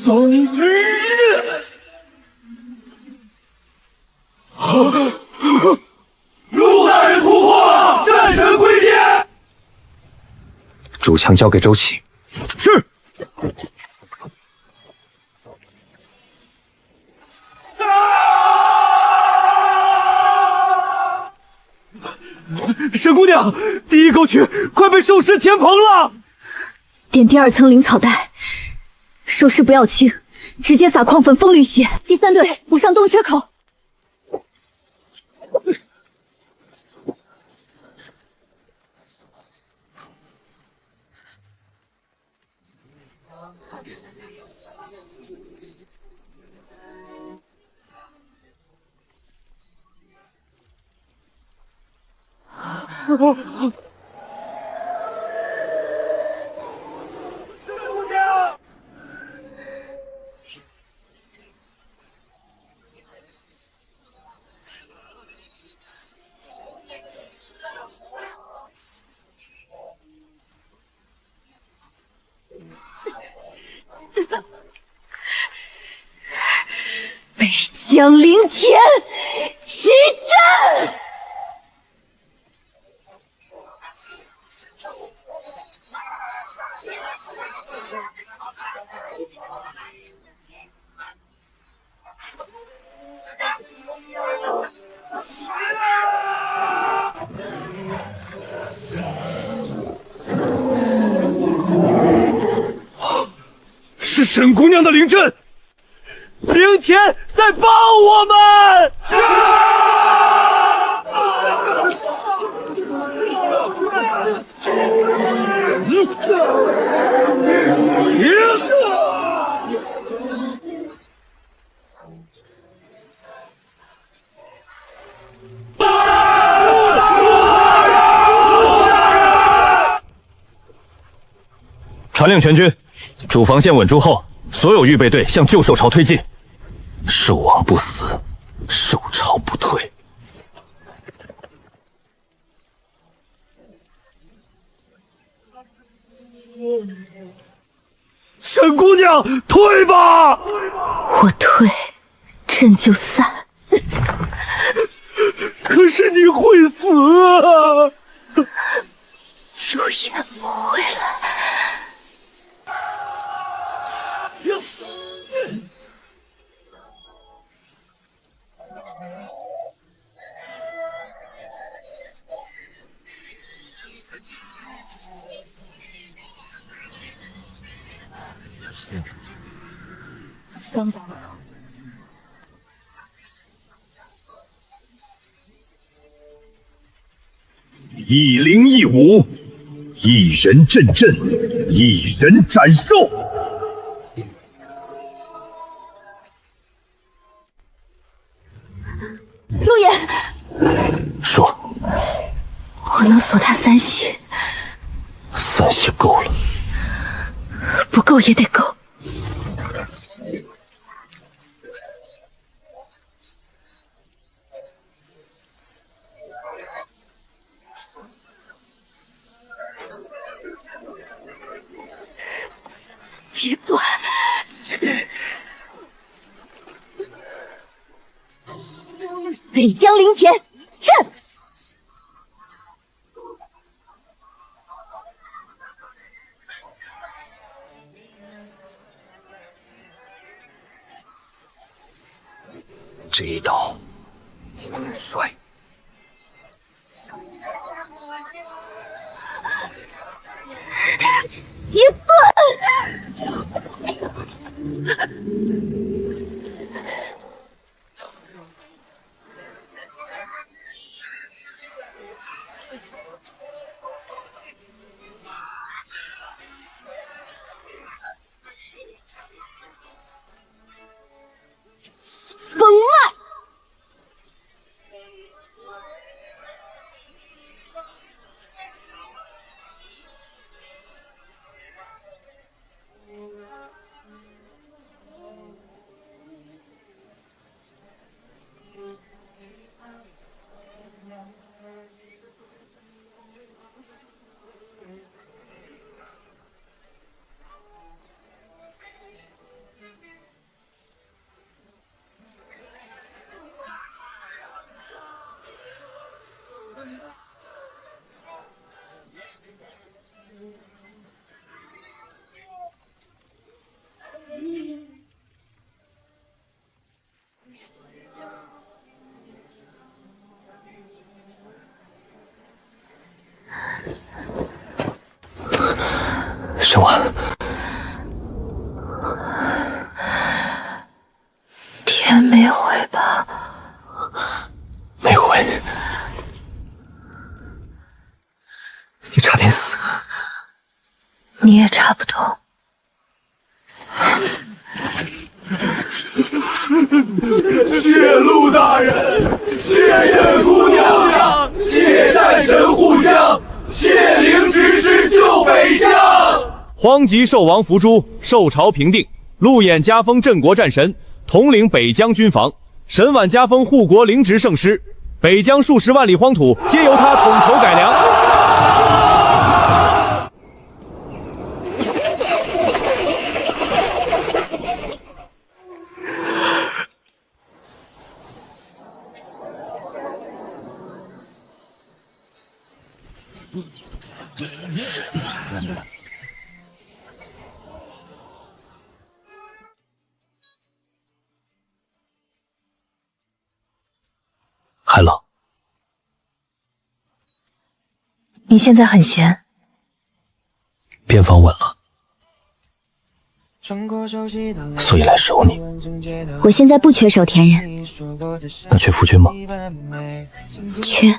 Speaker 3: 总之。陆大人突破了，战神归天。
Speaker 11: 主墙交给周琦。
Speaker 3: 是。沈姑娘，第一沟渠快被兽尸填平了。
Speaker 1: 点第2层灵草带，兽尸不要清，直接撒矿粉封绿血。第3队补上洞缺口。
Speaker 8: 江陵天起阵！
Speaker 3: 是沈姑娘的灵阵，灵田在帮我们。
Speaker 6: 传令全军，主防线稳住后，所有预备队向旧兽巢推进。
Speaker 11: 兽王不死，兽巢不退。
Speaker 3: 沈姑娘，退吧！
Speaker 1: 我退，阵就散。
Speaker 3: 可是你会死啊！
Speaker 1: 陆言不会来。刚走了。
Speaker 7: 一灵一武，一人镇阵，一人斩兽。
Speaker 1: 陆言，
Speaker 11: 说，
Speaker 1: 我能锁他3血
Speaker 11: ，3血够了，
Speaker 1: 不够也得够。别断！
Speaker 8: 北江陵田阵！
Speaker 11: 这一刀很帅。
Speaker 8: 别断！风脉。
Speaker 11: 沈婉，
Speaker 1: 天没回吧？
Speaker 11: 没回。你差点死。
Speaker 1: 你也差不多。
Speaker 3: 谢陆大人，谢叶姑娘，谢战神护将，谢灵执事救北疆。
Speaker 12: 荒极兽王伏诛，兽巢平定。陆衍加封镇国战神，统领北疆军防。沈婉加封护国灵执圣师，北疆数十万里荒土皆由他统筹改良。
Speaker 11: 还冷？
Speaker 1: 你现在很闲，
Speaker 11: 边防稳了，所以来守你。
Speaker 8: 我现在不缺守田人，
Speaker 11: 那缺夫君吗？
Speaker 8: 缺。